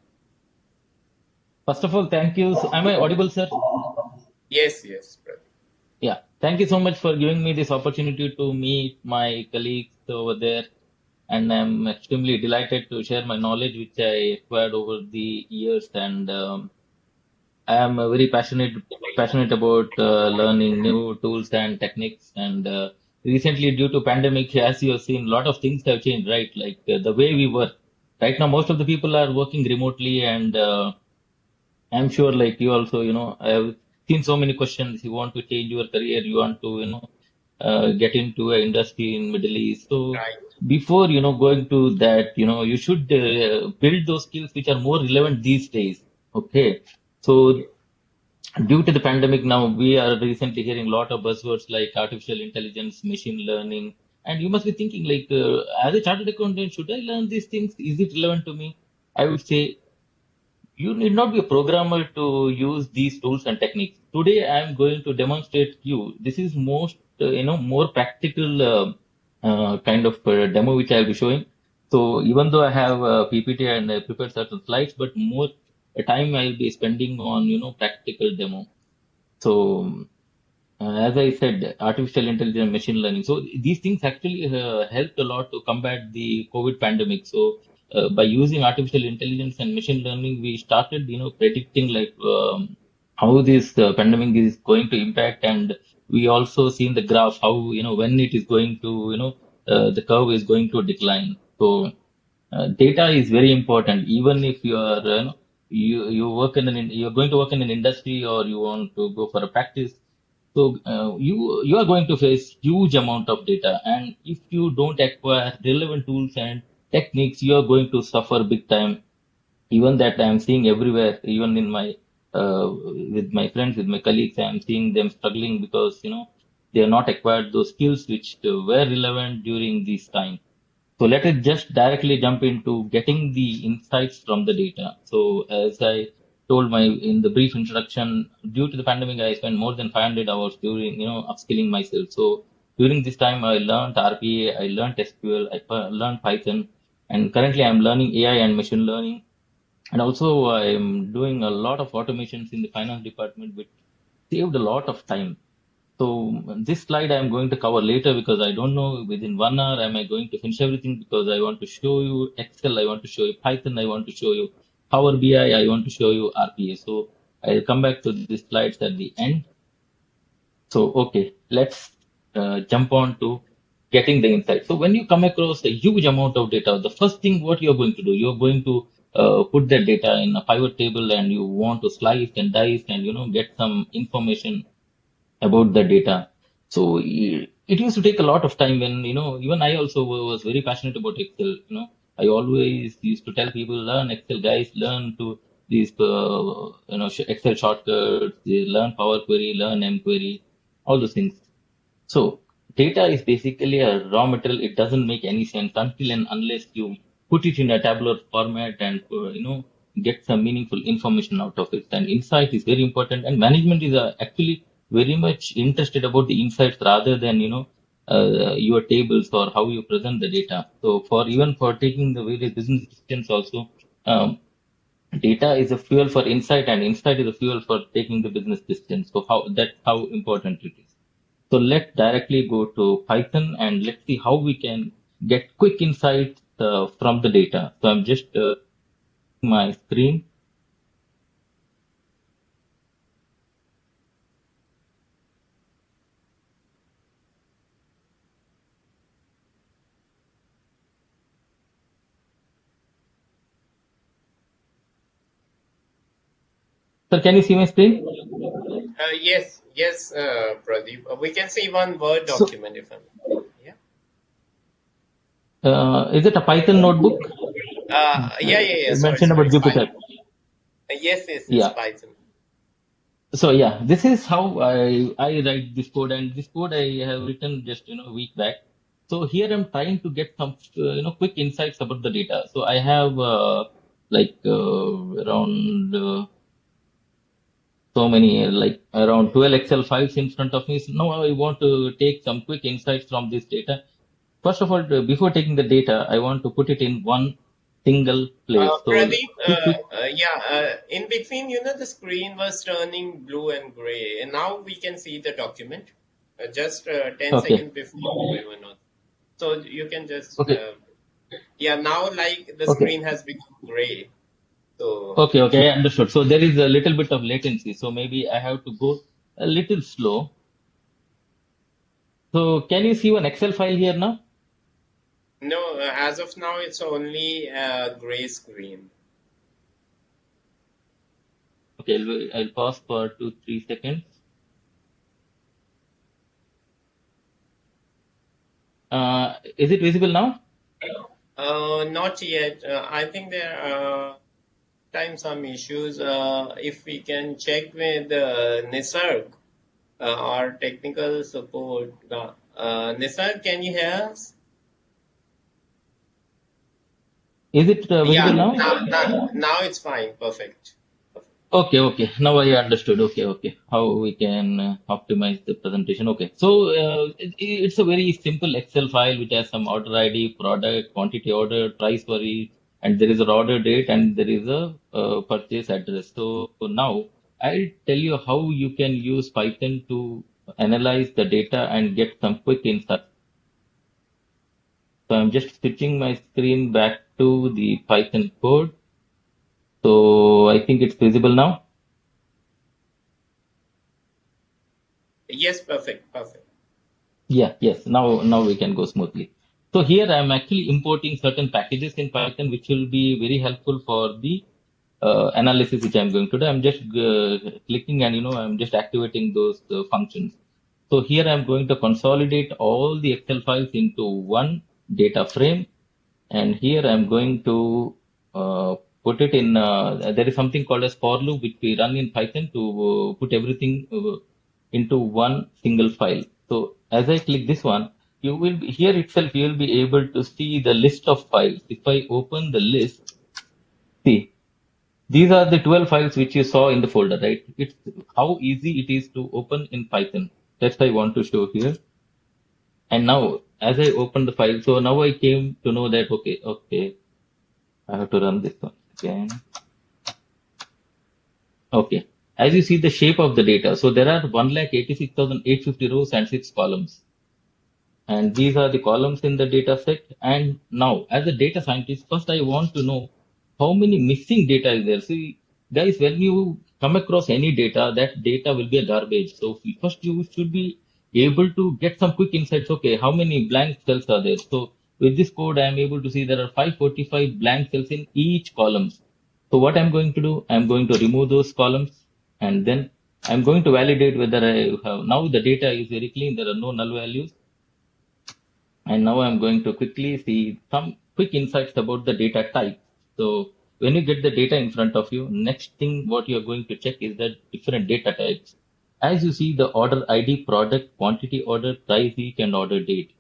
First of all, thank you. Am I audible, sir? Yes, yes, Pradeep. Yeah. Thank you so much for giving me this opportunity to meet my colleagues over there. And I'm extremely delighted to share my knowledge, which I acquired over the years. And I am very passionate about learning new tools and techniques. And recently, due to pandemic, as you have seen, a lot of things have changed, right? Like the way we work. Right now, most of the people are working remotely, and I'm sure, like you also, I have seen so many questions. You want to change your career, you want to, get into an industry in Middle East. So Right. before, going to that, you should build those skills which are more relevant these days. Okay. So due to the pandemic now, we are recently hearing a lot of buzzwords like artificial intelligence, machine learning. And you must be thinking like, as a chartered accountant, should I learn these things? Is it relevant to me? I would say you need not be a programmer to use these tools and techniques. Today, I am going to demonstrate you. This is most, more practical kind of demo which I'll be showing. So even though I have a PPT and I prepared certain slides, but more time I'll be spending on, practical demo. So as I said, artificial intelligence, machine learning. So these things actually helped a lot to combat the COVID pandemic. So by using artificial intelligence and machine learning, we started, predicting like how this pandemic is going to impact, and we also seen the graph how when it is going to the curve is going to decline. So data is very important. Even if you are you work in you're going to work in an industry or you want to go for a practice, so you are going to face huge amount of data, and if you don't acquire relevant tools and techniques, you are going to suffer big time. Even that I am seeing everywhere, even in my with my friends, with my colleagues, I am seeing them struggling because they have not acquired those skills which were relevant during this time. So let us just directly jump into getting the insights from the data. So as I told my in the brief introduction, due to the pandemic, I spent more than 500 hours during upskilling myself. So during this time, I learned RPA, I learned SQL, learned Python, and currently I'm learning AI and machine learning. And also I'm doing a lot of automations in the finance department, which saved a lot of time. So this slide I'm going to cover later because I don't know within 1 hour am I going to finish everything, because I want to show you Excel, I want to show you Python, I want to show you Power BI, I want to show you RPA. So I'll come back to these slides at the end. So okay, let's jump on to getting the insight. So when you come across a huge amount of data, the first thing what you're going to do, you're going to put that data in a pivot table, and you want to slice and dice and get some information about the data. So it used to take a lot of time when, even I also was very passionate about Excel. I always used to tell people, learn Excel, guys, learn to these, Excel shortcuts, learn Power Query, learn M Query, all those things. So data is basically a raw material. It doesn't make any sense until and unless you put it in a tabular format and get some meaningful information out of it. And insight is very important. And management is actually very much interested about the insights rather than your tables or how you present the data. So for even for taking the various business decisions also. Data is a fuel for insight, and insight is a fuel for taking the business decisions. So that's how important it is. So let's directly go to Python and let's see how we can get quick insights from the data. So I'm just my screen. So can you see my screen? Yes, yes, Pradeep. We can see one Word So document if I'm. Yeah. is it a Python notebook? Yeah, yeah, yeah. You Sorry, mentioned about sorry. Jupyter. Yes, Yeah. Python. So yeah, this is how I write this code, and this code I have written just a week back. So here I'm trying to get some quick insights about the data. So I have around so many like around 12 Excel files in front of me. So now I want to take some quick insights from this data. First of all, before taking the data, I want to put it in one single place. So Pradeep, two quick. yeah, in between, the screen was turning blue and gray, and now we can see the document. Just 10 Okay. seconds before we were not. So you can just, Okay. yeah, now like the Okay. screen has become gray. So, Okay, okay, I understood. So there is a little bit of latency. So maybe I have to go a little slow. So can you see one Excel file here now? no, as of now, it's only a gray screen. Okay, I'll pause for 2, 3 seconds. Is it visible now? Not yet. I think there are time some issues. If we can check with Nisarg, our technical support. Nisarg, can you hear us? Is it Yeah, visible now? now it's fine. Perfect. Okay, okay. Now I understood. Okay, okay. How we can optimize the presentation. Okay. So it's a very simple Excel file which has some order ID, product, quantity order, price for each, and there is an order date and there is a purchase address. So now I'll tell you how you can use Python to analyze the data and get some quick insights. So I'm just switching my screen back to the Python code. So I think it's visible now. Yes, perfect. Yeah, yes. Now we can go smoothly. So here I'm actually importing certain packages in Python, which will be very helpful for the analysis which I'm going to do. I'm just clicking and I'm just activating those functions. So here I'm going to consolidate all the Excel files into one data frame, and here I'm going to put it in. There is something called as for loop which we run in Python to put everything into one single file. So as I click this one, you will be, here itself you will be able to see the list of files. If I open the list, see these are the 12 files which you saw in the folder, right? It's how easy it is to open in Python. That's I want to show here. And now as I open the file, so now I came to know that okay, I have to run this one again. Okay. As you see the shape of the data, so there are 186,850 rows and 6 columns. And these are the columns in the data set. And now, as a data scientist, first I want to know how many missing data is there. See, guys, when you come across any data, that data will be a garbage. So first you should be able to get some quick insights. Okay, how many blank cells are there? So with this code, I am able to see there are 545 blank cells in each column. So what I'm going to do, I'm going to remove those columns, and then I'm going to validate whether I have, now the data is very clean. There are no null values. And now I'm going to quickly see some quick insights about the data type. So when you get the data in front of you, next thing what you're going to check is the different data types. As you see the order ID, product, quantity order, price each, and order date.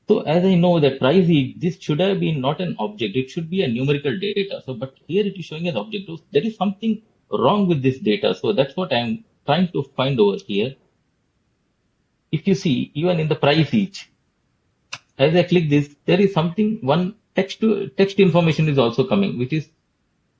So as I know that price each, this should have been not an object. It should be a numerical data. So but here it is showing as object. So there is something wrong with this data. So that's what I'm trying to find over here. If you see, even in the price each, as I click this, there is something, one text information is also coming, which is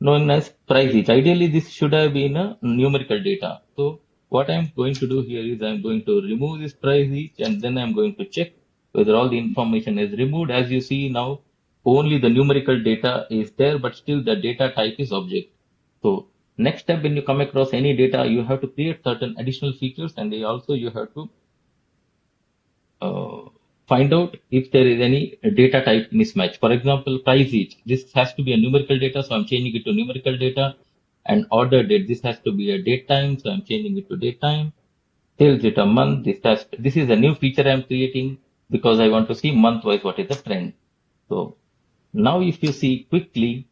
known as price each. Ideally, this should have been a numerical data. So what I'm going to do here is I'm going to remove this price each, and then I'm going to check whether all the information is removed. As you see now, only the numerical data is there, but still the data type is object. So next step, when you come across any data, you have to create certain additional features, and they also you have to uh, find out if there is any data type mismatch. For example, price each. This has to be a numerical data, so I'm changing it to numerical data. And order date. This has to be a date time, so I'm changing it to date time. Sales data month. This is a new feature I'm creating because I want to see month wise what is the trend. So now if you see quickly,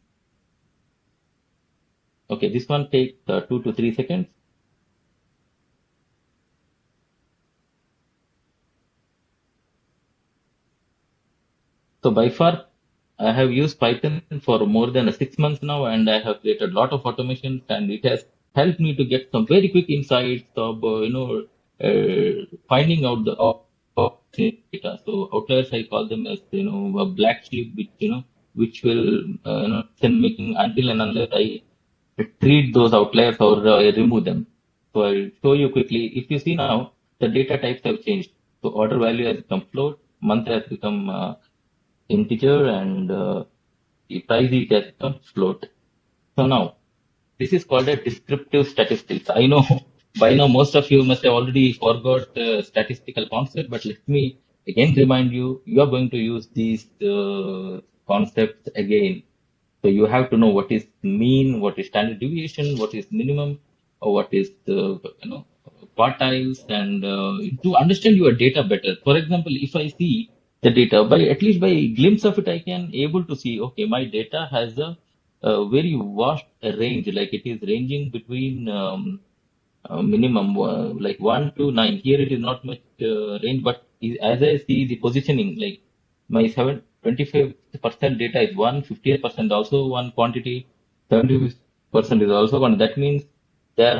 Okay, this one takes 2 to 3 seconds. So by far, I have used Python for more than 6 months now, and I have created a lot of automations, and it has helped me to get some very quick insights of finding out the data. So outliers, I call them as a black sheep, which which will then making until and unless I treat those outliers or remove them. So I'll show you quickly. If you see now, the data types have changed. So order value has become float, month has become integer, and the price is has become float. So now, this is called a descriptive statistics. I know by now most of you must have already forgot statistical concept, but let me again remind you, you are going to use these concepts again. So you have to know what is mean, what is standard deviation, what is minimum, or what is the quartiles, and to understand your data better. For example, if I see the data by at least by a glimpse of it, I can able to see okay, my data has a very vast range, like it is ranging between minimum like 1 to 9. Here it is not much range, but as I see the positioning, like my 25% data is one, 50% also one quantity, 70% is also one. That means there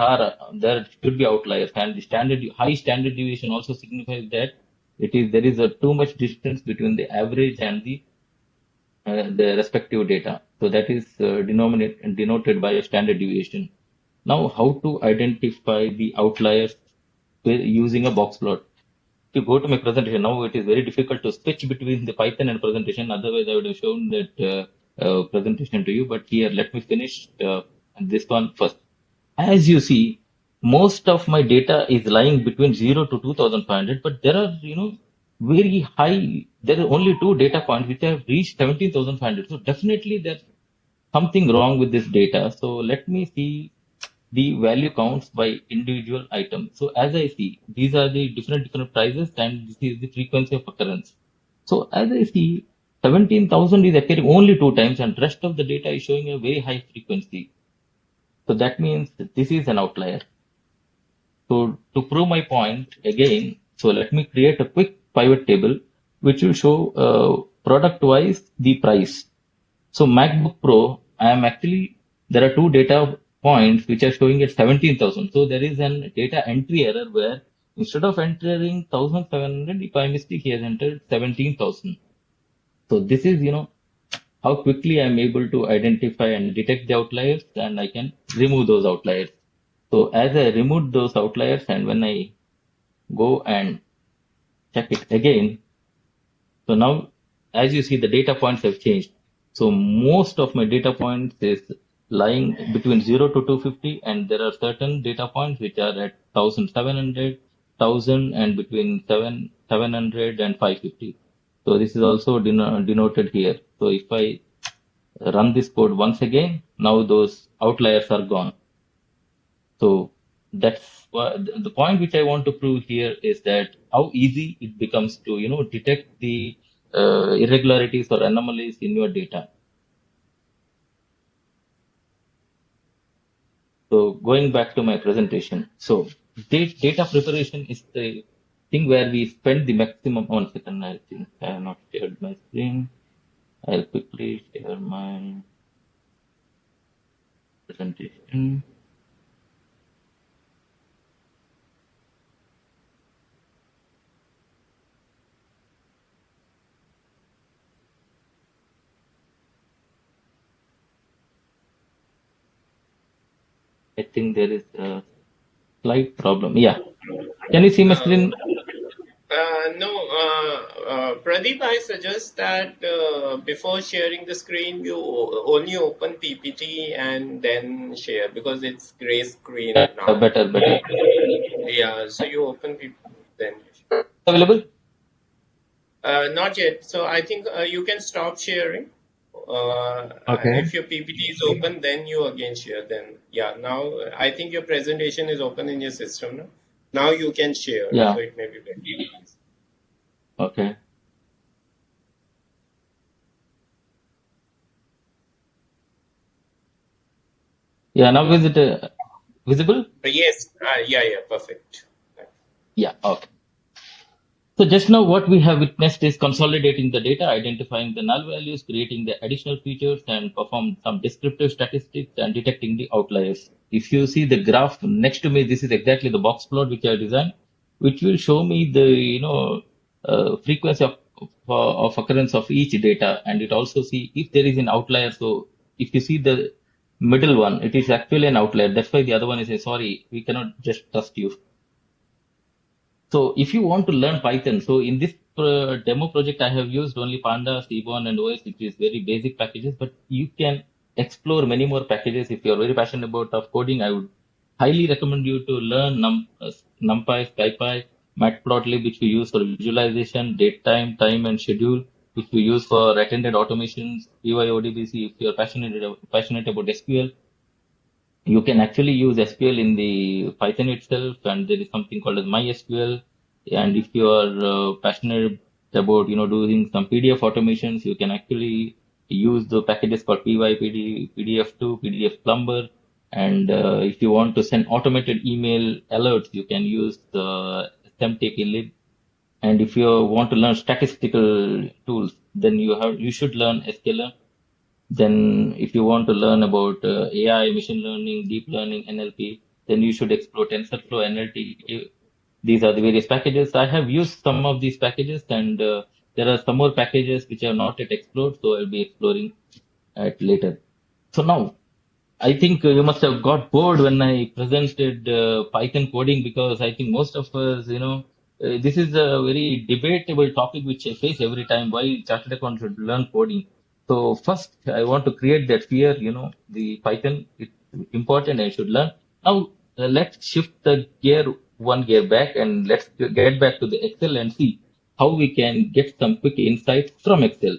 should be outliers, and the high standard deviation also signifies that there is a too much distance between the average and the respective data. So that is denoted by a standard deviation. Now, how to identify the outliers using a box plot? If you go to my presentation, now it is very difficult to switch between the Python and presentation. Otherwise, I would have shown that presentation to you. But here, let me finish this one first. As you see, most of my data is lying between 0 to 2500, but there are, very high, there are only two data points which have reached 17,500. So definitely there's something wrong with this data. So let me see the value counts by individual item. So as I see, these are the different prices, and this is the frequency of occurrence. So as I see, 17,000 is appearing only two times, and rest of the data is showing a very high frequency. So that means that this is an outlier. So to prove my point again, so let me create a quick pivot table which will show product wise the price. So MacBook Pro, I am actually, there are two data points which are showing at 17,000. So there is an data entry error where instead of entering 1,700, if I mistake, he has entered 17,000. So this is, how quickly I'm able to identify and detect the outliers, and I can remove those outliers. So as I remove those outliers, and when I go and check it again, so now as you see, the data points have changed. So most of my data points is lying between 0 to 250, and there are certain data points which are at 1,700, 1,000, and between 700 and 550. So this is also denoted here. So if I run this code once again, now those outliers are gone. So that's the point which I want to prove here is that how easy it becomes to detect the irregularities or anomalies in your data. So going back to my presentation, so data preparation is the thing where we spend the maximum. 1 second, I think I have not shared my screen. I'll quickly share my presentation. I think there is a slight problem. Yeah. Can you see my screen? No, Pradeep, I suggest that before sharing the screen, you only open PPT and then share because it's gray screen now. Better. Yeah, so you open PPT then. Available? Not yet. So I think you can stop sharing. Okay. If your PPT is open, then you again share. Then yeah, now I think your presentation is open in your system now. Now you can share. Yeah. So it may be better. Okay. Yeah, now is it visible? Yes, yeah, perfect. Yeah, okay. So just now what we have witnessed is consolidating the data, identifying the null values, creating the additional features, and perform some descriptive statistics and detecting the outliers. If you see the graph next to me, this is exactly the box plot which I designed, which will show me the frequency of occurrence of each data, and it also see if there is an outlier. So if you see the middle one, it is actually an outlier. That's why the other one is a sorry, we cannot just trust you. So if you want to learn Python, so in this demo project, I have used only Pandas, Seaborn, and OS, which is very basic packages, but you can explore many more packages. If you're very passionate about of coding, I would highly recommend you to learn NumPy, SciPy, Matplotlib, which we use for visualization, date time, time and schedule, which we use for attended automations, PYODBC, if you're passionate about SQL. You can actually use SQL in the Python itself, and there is something called as MySQL. And if you are passionate about doing some PDF automations, you can actually use the packages called PYPD, PDF2, PDF Plumber. And if you want to send automated email alerts, you can use the SMTP. And if you want to learn statistical tools, then you should learn sklearn. Then, if you want to learn about AI, machine learning, deep learning, NLP, then you should explore TensorFlow, NLT. These are the various packages. I have used some of these packages, and there are some more packages which are not yet explored, so I'll be exploring at later. So now, I think you must have got bored when I presented Python coding, because I think most of us, this is a very debatable topic which I face every time. Why chartered accountant should learn coding? So first, I want to create that fear. The Python is important. I should learn. Now let's shift the one gear back, and let's get back to the Excel and see how we can get some quick insights from Excel.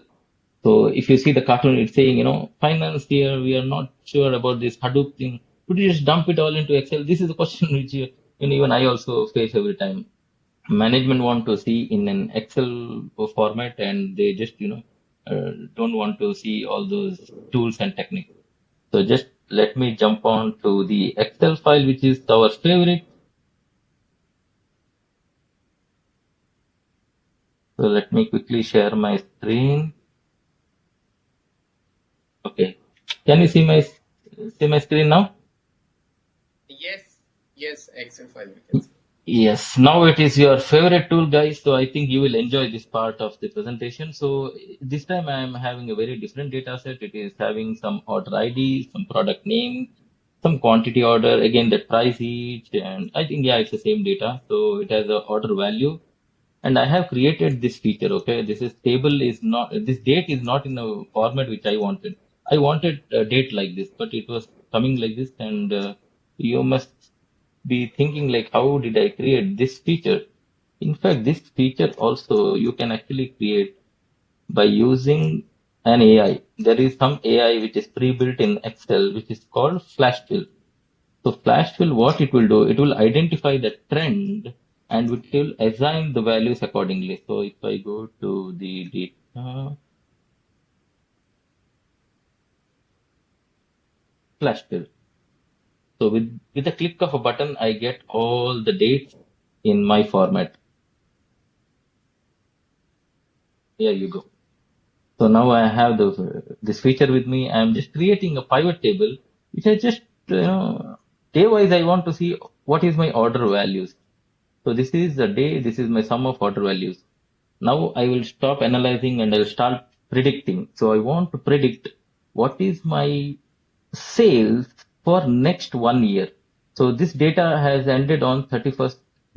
So if you see the cartoon, it's saying, finance here, we are not sure about this Hadoop thing. Could you just dump it all into Excel? This is a question which even I also face every time. Management want to see in an Excel format, and they just, don't want to see all those tools and techniques. So just let me jump on to the Excel file, which is our favorite. So let me quickly share my screen. Okay. Can you see my screen now? Yes, Excel file we can see. Yes, now it is your favorite tool, guys. So I think you will enjoy this part of the presentation. So this time I am having a very different data set. It is having some order ID, some product name, some quantity order, again the price each, and I think, yeah, it's the same data. So it has a order value, and I have created this feature. Okay, this date is not in a format which I wanted. I wanted a date like this, but it was coming like this, and you must be thinking like, how did I create this feature? In fact, this feature also you can actually create by using an AI. There is some AI which is pre-built in Excel, which is called flash fill. So flash fill, what it will do, it will identify the trend, and it will assign the values accordingly. So if I go to the data, flash fill. So with a click of a button, I get all the dates in my format. Here you go. So now I have this feature with me. I'm just creating a pivot table, which I just, day wise, I want to see what is my order values. So this is the day, this is my sum of order values. Now I will stop analyzing and I will start predicting. So I want to predict what is my sales for next 1 year. So this data has ended on 31st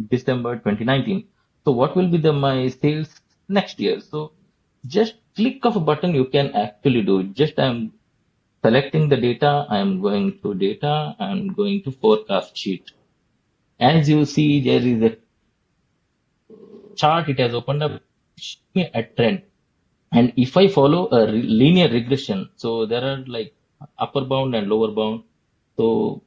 December 2019. So what will be my sales next year? So just click of a button, you can actually do it. Just I'm selecting the data, I'm going to data, I'm going to forecast sheet. As you see, there is a chart, it has opened up me a trend. And if I follow a linear regression, so there are like upper bound and lower bound. So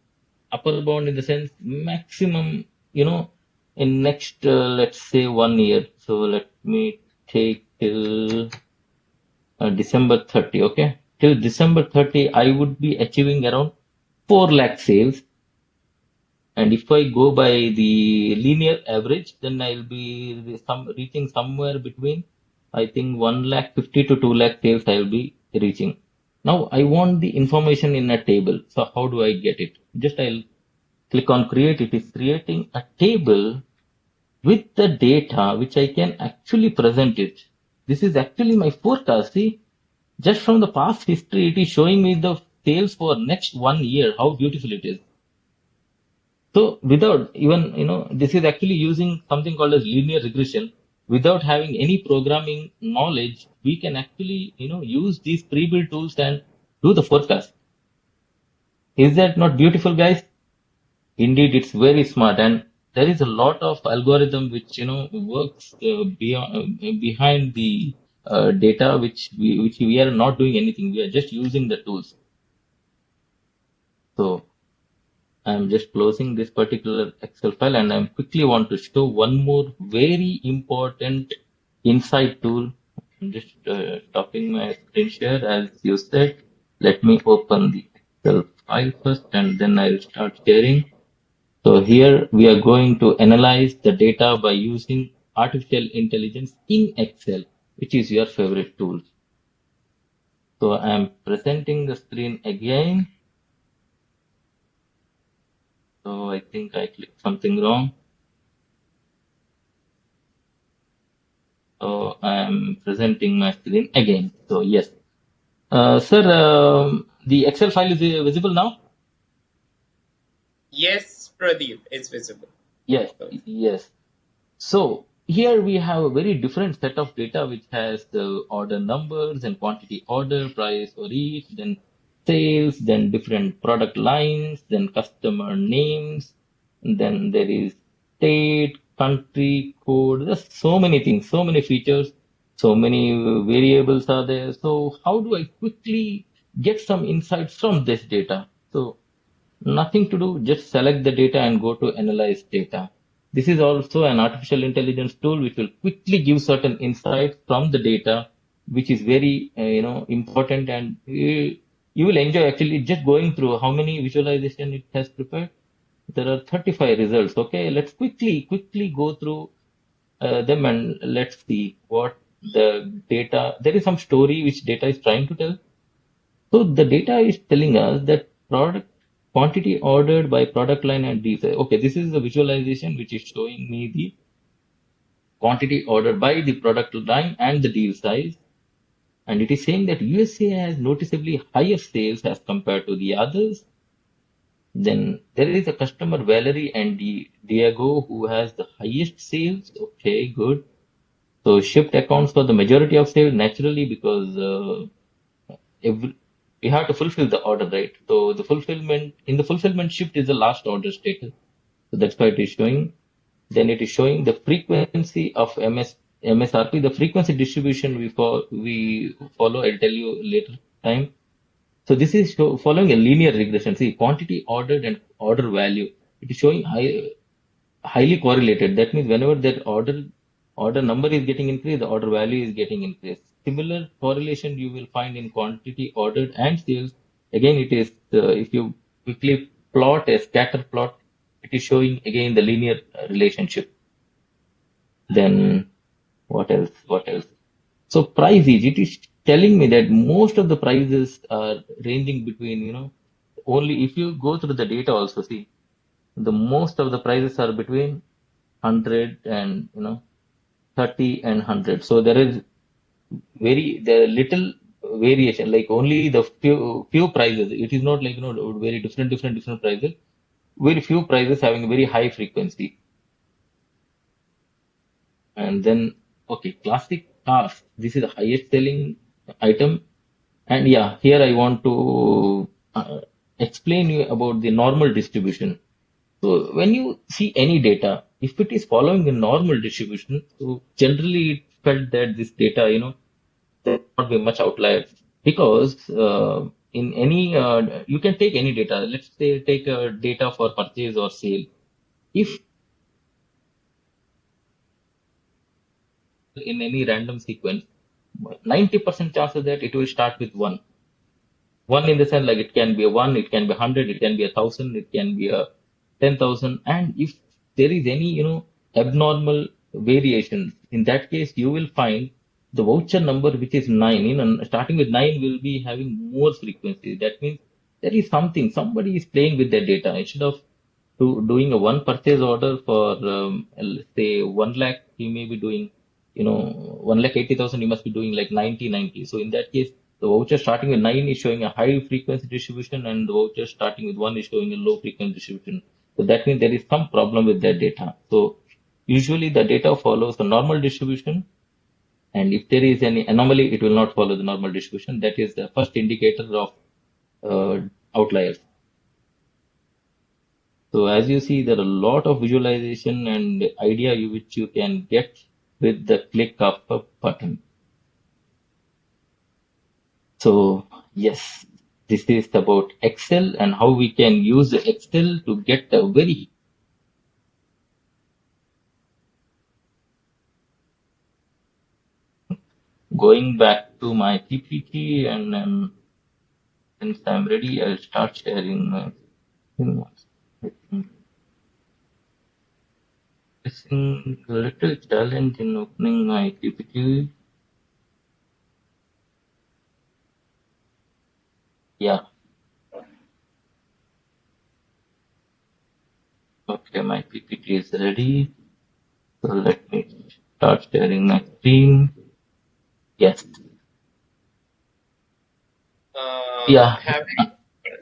upper bound in the sense maximum, in next, let's say 1 year. So let me take till December 30. Okay. Till December 30, I would be achieving around 4 lakh sales. And if I go by the linear average, then I'll be reaching somewhere between, I think, 1 lakh 50 to 2 lakh sales I'll be reaching. Now I want the information in a table. So how do I get it? Just I'll click on create. It is creating a table with the data which I can actually present it. This is actually my forecast. See, just from the past history, it is showing me the sales for next 1 year. How beautiful it is. So without even, this is actually using something called as linear regression. Without having any programming knowledge, we can actually, use these pre-built tools and do the forecast. Is that not beautiful, guys? Indeed, it's very smart, and there is a lot of algorithm which works behind the data, which we are not doing anything. We are just using the tools. So I'm just closing this particular Excel file, and I quickly want to show one more very important insight tool. I'm just stopping my screen share as you said. Let me open the Excel file first, and then I'll start sharing. So here we are going to analyze the data by using artificial intelligence in Excel, which is your favorite tool. So I am presenting the screen again. So I think I clicked something wrong. So I am presenting my screen again. So yes. Sir, the Excel file is visible now? Yes, Pradeep, it's visible. Yes, yes. So here we have a very different set of data which has the order numbers and quantity order, price for each, then sales, then different product lines, then customer names, then there is state, country, code. There's so many things, so many features, so many variables are there. So how do I quickly get some insights from this data? So nothing to do, just select the data and go to analyze data. This is also an artificial intelligence tool which will quickly give certain insights from the data, which is very important, and you will enjoy actually just going through how many visualization it has prepared. There are 35 results. Okay, let's quickly go through them, and let's see what the data. There is some story which data is trying to tell. So the data is telling us that product quantity ordered by product line and deal size. Okay, this is the visualization which is showing me the quantity ordered by the product line and the deal size. And it is saying that USA has noticeably higher sales as compared to the others. Then there is a customer Valerie and Diego who has the highest sales. Okay, good. So shipped accounts for the majority of sales naturally because every, we have to fulfill the order, right? So the fulfillment shift is the last order status. So that's why it is showing. Then it is showing the frequency of MSRP, the frequency distribution we follow. I'll tell you later time. So this is following a linear regression. See, quantity ordered and order value. It is showing highly correlated. That means whenever that order number is getting increased, the order value is getting increased. Similar correlation you will find in quantity ordered and sales. Again, it is if you quickly plot a scatter plot, it is showing again the linear relationship. Then what else? What else? So prices, it is telling me that most of the prices are ranging between, only if you go through the data also see the most of the prices are between 100 and 30 and 100. So there are little variation, like only the few prices. It is not like very different prices. Very few prices having a very high frequency. And then okay, classic cars. This is the highest selling item. And yeah, here I want to explain you about the normal distribution. So when you see any data, if it is following a normal distribution, so generally it felt that this data, there will not be much outlier because in any you can take any data. Let's say take data for purchase or sale. If in any random sequence, 90% chances that it will start with one. One in the sense like it can be a one, it can be 100, it can be 1,000, it can be a 10,000. And if there is any, abnormal variations, in that case, you will find the voucher number, which is nine, starting with nine will be having more frequency. That means there is something, somebody is playing with their data. Instead of doing a one purchase order for, let's say 1 lakh, he may be doing, 1,80,000, you must be doing like 90. So in that case, the voucher starting with 9 is showing a high frequency distribution, and the voucher starting with 1 is showing a low frequency distribution. So that means there is some problem with that data. So usually the data follows the normal distribution, and if there is any anomaly, it will not follow the normal distribution. That is the first indicator of outliers. So as you see, there are a lot of visualization and idea which you can get with the click of a button. So yes, this is about Excel and how we can use Excel to get a very going back to my PPT, and since I'm ready, I'll start sharing my screen. Facing a little challenge in opening my PPT. Yeah. Okay, my PPT is ready. So let me start sharing my screen. Yes. Yeah.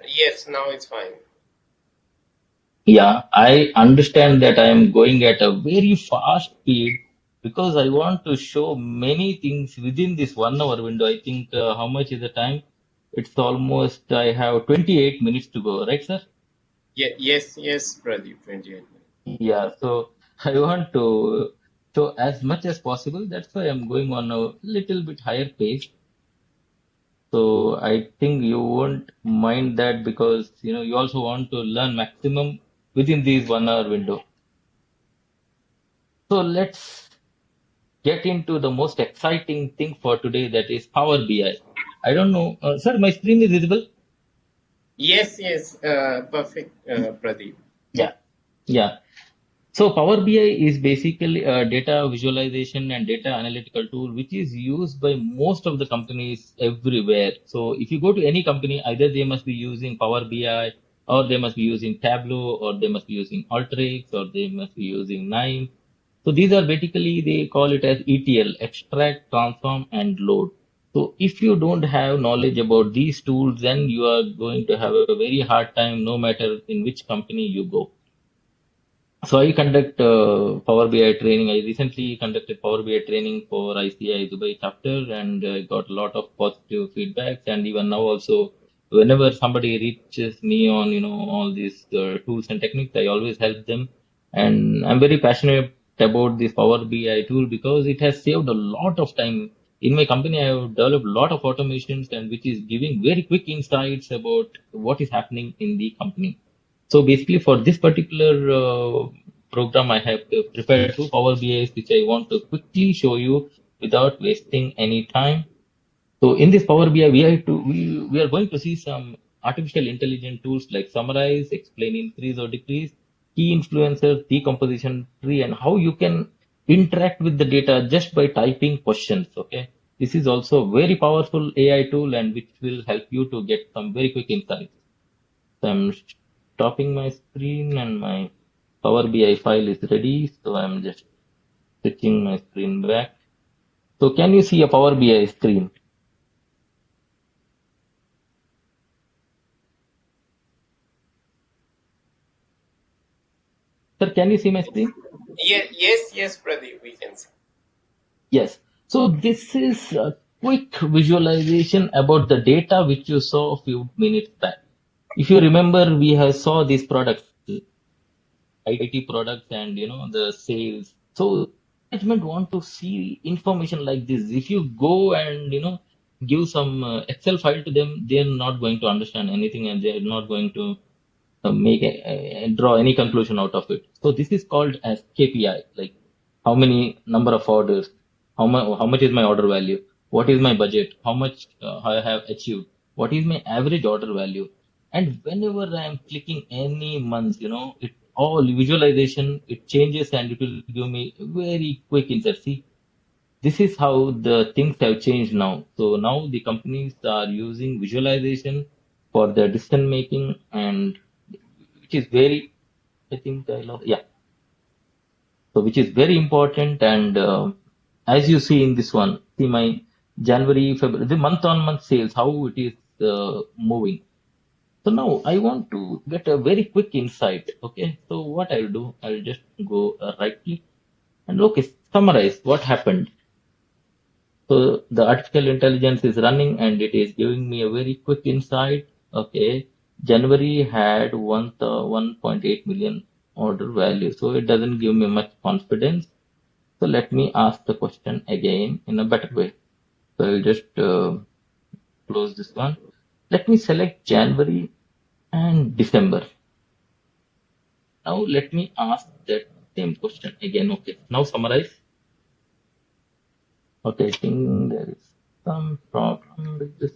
Yes, now it's fine. Yeah, I understand that I am going at a very fast speed because I want to show many things within this 1 hour window. I think how much is the time? It's almost, I have 28 minutes to go, right, sir? Yes, Pradeep, 28. Yeah, so I want to show as much as possible. That's why I'm going on a little bit higher pace. So I think you won't mind that because you also want to learn maximum within this 1 hour window. So let's get into the most exciting thing for today, that is Power BI. I don't know, sir, my screen is visible? Yes, perfect, Pradeep. Yeah, yeah. So Power BI is basically a data visualization and data analytical tool which is used by most of the companies everywhere. So if you go to any company, either they must be using Power BI, or they must be using Tableau, or they must be using Alteryx, or they must be using Nine. So these are basically, they call it as ETL, extract, transform, and load. So if you don't have knowledge about these tools, then you are going to have a very hard time no matter in which company you go. So I conduct Power BI training. I recently conducted Power BI training for ICAI Dubai chapter, and got a lot of positive feedbacks. And even now also, whenever somebody reaches me on all these tools and techniques, I always help them. And I'm very passionate about this Power BI tool because it has saved a lot of time. In my company, I have developed a lot of automations, and which is giving very quick insights about what is happening in the company. So basically, for this particular program, I have prepared two Power BIs which I want to quickly show you without wasting any time. So in this Power BI, we are going to see some artificial intelligence tools like summarize, explain, increase or decrease, key influencers, decomposition tree, and how you can interact with the data just by typing questions. Okay, this is also a very powerful AI tool, and which will help you to get some very quick insights. So I'm stopping my screen, and my Power BI file is ready. So I'm just switching my screen back. So can you see a Power BI screen? Sir, can you see my screen? Yes, Pradeep, we can see. Yes. So this is a quick visualization about the data which you saw a few minutes back. If you remember, we have saw these products, IT products, and the sales. So management want to see information like this. If you go and give some Excel file to them, they're not going to understand anything, and they're not going to draw any conclusion out of it. So this is called as KPI, like how many number of orders, how much is my order value, what is my budget, how much I have achieved. what is my average order value. And whenever I am clicking any month, it all visualization, it changes and it will give me very quick insight. See, this is how the things have changed now. So now the companies are using visualization for their decision making, and which is very, I think I lost, yeah. So which is very important. And as you see in this one, see my January, February, the month on month sales, how it is moving. So now I want to get a very quick insight. Okay. So what I'll do, I'll just go right click and okay, summarize what happened. So the artificial intelligence is running and it is giving me a very quick insight. Okay. January had 1.8 million order value. So it doesn't give me much confidence. So let me ask the question again in a better way. So I'll just close this one. Let me select January and December. Now let me ask that same question again. Okay. Now summarize. Okay. I think there is some problem with this.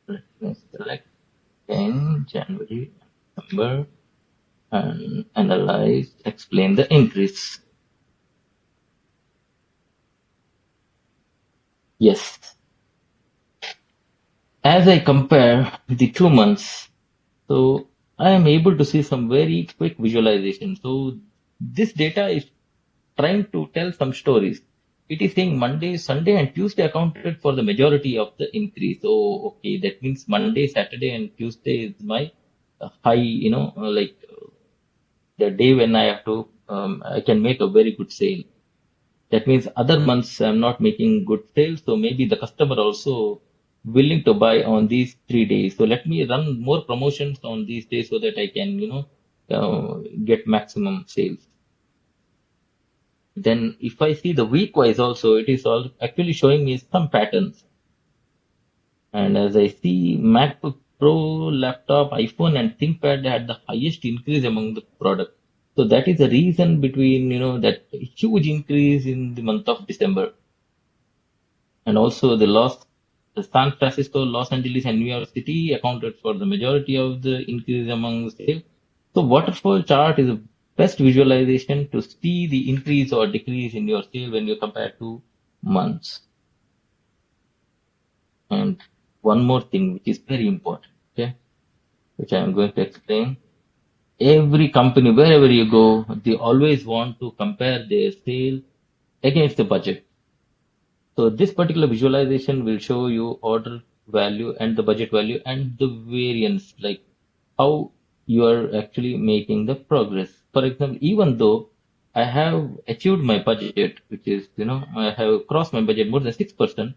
Let me select again January, December, and analyze, explain the increase. Yes. As I compare the 2 months, so I am able to see some very quick visualization. So this data is trying to tell some stories. It is saying Monday, Sunday, and Tuesday accounted for the majority of the increase. So okay, that means Monday, Saturday, and Tuesday is my high. Like the day when I have to, I can make a very good sale. That means other months I'm not making good sales, so maybe the customer also willing to buy on these 3 days. So let me run more promotions on these days so that I can, get maximum sales. Then if I see the week wise also, it is all actually showing me some patterns. And as I see MacBook Pro, laptop, iPhone, and ThinkPad had the highest increase among the product. So that is the reason between, that huge increase in the month of December. And also the San Francisco, Los Angeles, and New York City accounted for the majority of the increase among sales. So waterfall chart is the best visualization to see the increase or decrease in your sale when you compare 2 months. And one more thing which is very important, okay, which I am going to explain. Every company, wherever you go, they always want to compare their sale against the budget. So this particular visualization will show you order value and the budget value and the variance, like how you are actually making the progress. For example, even though I have achieved my budget, which is, I have crossed my budget more than 6%,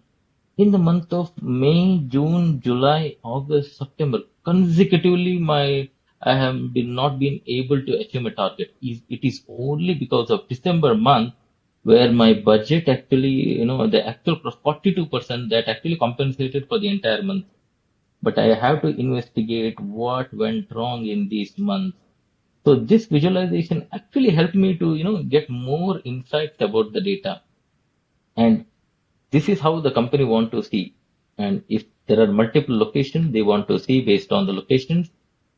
in the month of May, June, July, August, September, consecutively I have been not been able to achieve my target. It is only because of December month where my budget actually, the actual 42% that actually compensated for the entire month. But I have to investigate what went wrong in these months. So this visualization actually helped me to, get more insights about the data. And this is how the company want to see. And if there are multiple locations, they want to see based on the locations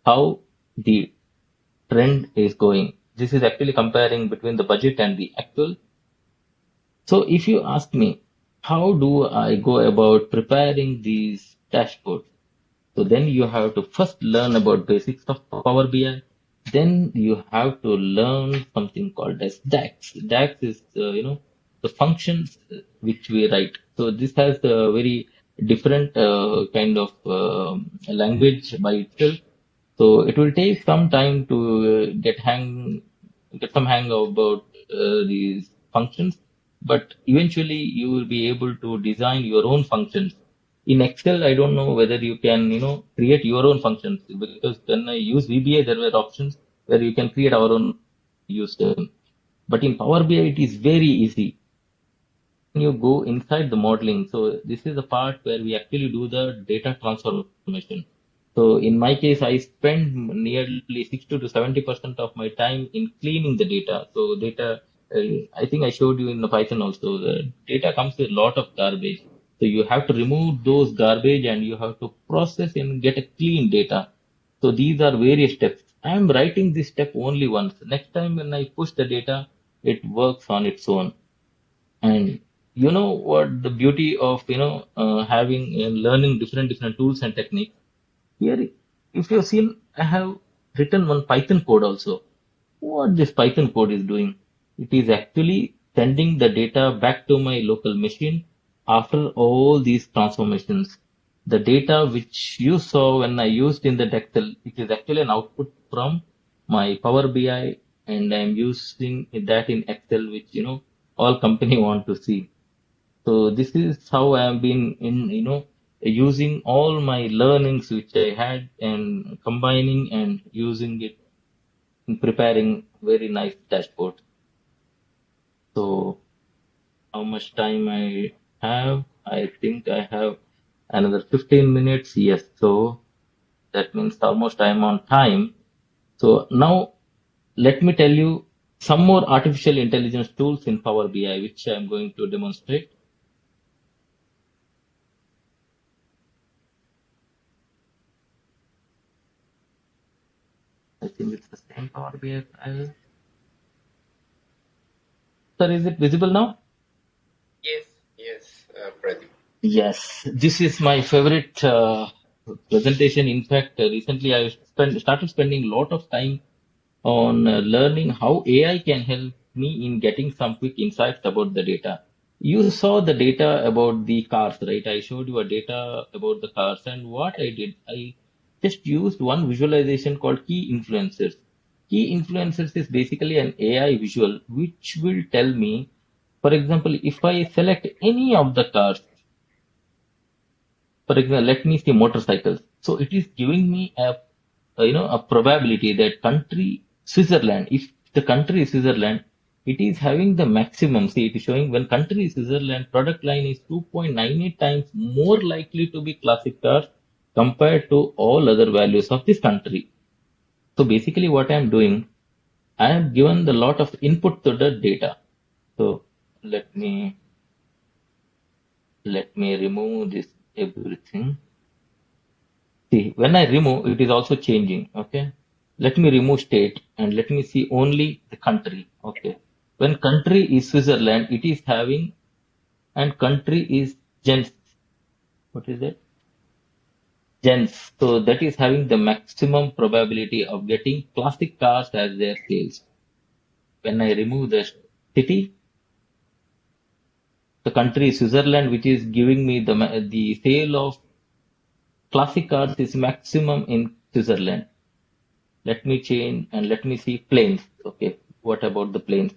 how the trend is going. This is actually comparing between the budget and the actual. So if you ask me, how do I go about preparing these dashboards? So then you have to first learn about basics of Power BI. Then you have to learn something called as DAX. DAX is, the functions which we write. So this has a very different kind of language by itself. So it will take some time to get some hang about these functions, but eventually you will be able to design your own functions. In Excel, I don't know whether you can, create your own functions because when I use VBA, there were options where you can create our own use them. But in Power BI, it is very easy you go inside the modeling. So this is the part where we actually do the data transformation. So in my case, I spend nearly 60 to 70% of my time in cleaning the data. So data I think I showed you in the Python also. The data comes with a lot of garbage. So you have to remove those garbage and you have to process and get a clean data. So these are various steps. I am writing this step only once. Next time when I push the data, it works on its own. And you know what the beauty of having and learning different tools and techniques. Here, if you've seen, I have written one Python code also. What this Python code is doing? It is actually sending the data back to my local machine after all these transformations. The data which you saw when I used in the Excel, it is actually an output from my Power BI, and I'm using that in Excel, which all company want to see. So this is how I have been using all my learnings which I had and combining and using it in preparing very nice dashboard. So how much time I have? I think I have another 15 minutes. Yes. So that means almost I'm on time. So now let me tell you some more artificial intelligence tools in Power BI, which I'm going to demonstrate. I think it's the same Power BI file. Sir, is it visible now? Yes, yes, Pradeep. Yes, this is my favorite presentation. In fact, recently I started spending a lot of time on learning how AI can help me in getting some quick insights about the data. You saw the data about the cars, right? I showed you a data about the cars, and what I did, I just used one visualization called key influencers. Key influencers is basically an AI visual which will tell me, for example, if I select any of the cars, for example, let me say motorcycles. So it is giving me a probability that country Switzerland, if the country is Switzerland, it is having the maximum. See, it is showing when country is Switzerland, product line is 2.98 times more likely to be classic cars compared to all other values of this country. So basically, what I am doing, I have given the lot of input to the data. So let me remove this everything. See, when I remove, it is also changing. Okay. Let me remove state and let me see only the country. Okay. When country is Switzerland, it is having, and country is gens. What is that? Gens. So that is having the maximum probability of getting classic cars as their sales. When I remove the city, the country is Switzerland, which is giving me the sale of classic cars is maximum in Switzerland. Let me change and let me see planes. Okay, what about the planes?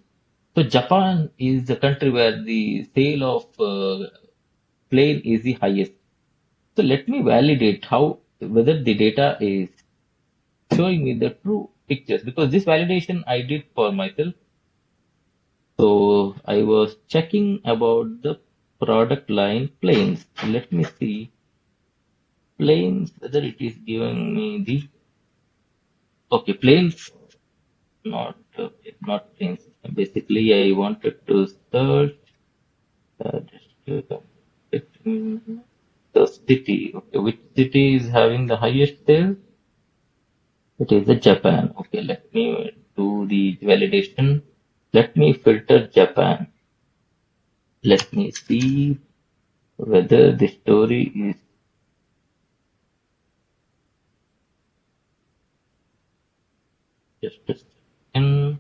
So Japan is the country where the sale of plane is the highest. So let me validate how whether the data is showing me the true pictures, because this validation I did for myself. So I was checking about the product line planes. Let me see planes whether it is giving me the okay planes. Not not planes. Basically, I wanted to search just the city. Okay, which city is having the highest sales? It is the Japan. Okay, let me do the validation. Let me filter Japan. Let me see whether the story is just a second.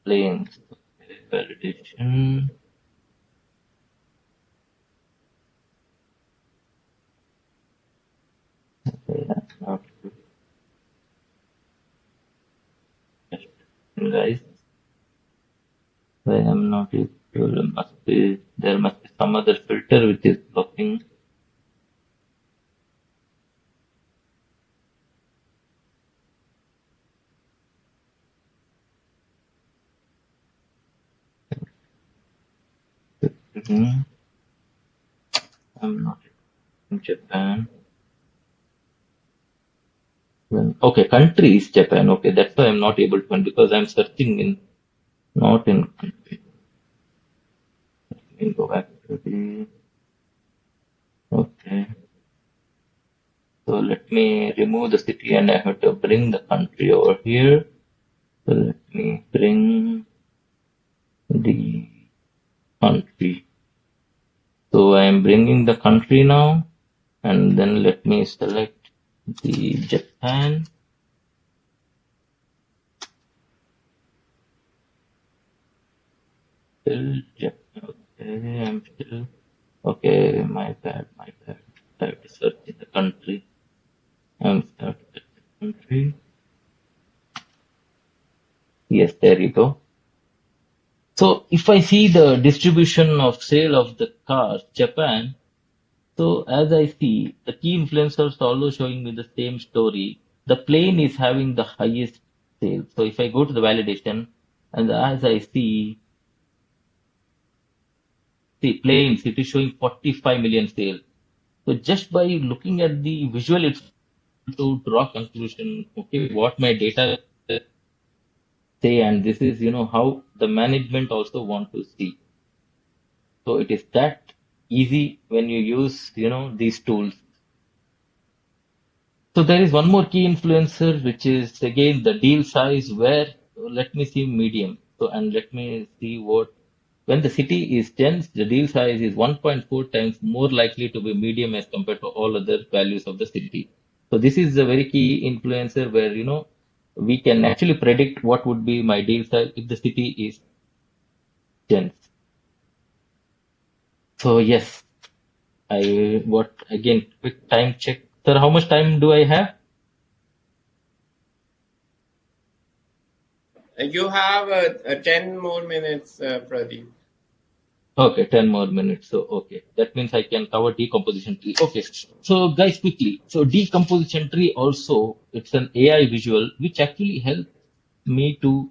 Planes. Okay, validation. Okay, that's not good. Just a second, guys. I am not able. There must be some other filter which is blocking. Mhm. I'm not in Japan. Okay, country is Japan. Okay, that's why I'm not able to find because I'm searching in. Not in country. Let me go back to the. Okay. So let me remove the city and I have to bring the country over here. So let me bring the country. So I am bringing the country now, and then let me select the Japan. Still Japan. Okay, I'm still okay. My bad, my bad. I have to search in the country. I'm starting at the country. Yes, there you go. So if I see the distribution of sale of the cars, Japan. So as I see, the key influencers also showing me the same story. The plane is having the highest sales. So if I go to the validation, and as I see planes, it is showing 45 million sales. So just by looking at the visual, it's to draw conclusion. Okay, what my data say, and this is how the management also want to see. So it is that easy when you use these tools. So there is one more key influencer, which is again the deal size where let me see medium. So and let me see what when the city is dense, the deal size is 1.4 times more likely to be medium as compared to all other values of the city. So this is a very key influencer where we can actually predict what would be my deal size if the city is dense. So yes, I what again quick time check. Sir, how much time do I have? You have 10 more minutes, Pradeep. Okay, 10 more minutes. So, okay. That means I can cover decomposition tree. Okay. So, guys, quickly. So, decomposition tree also, it's an AI visual, which actually helps me to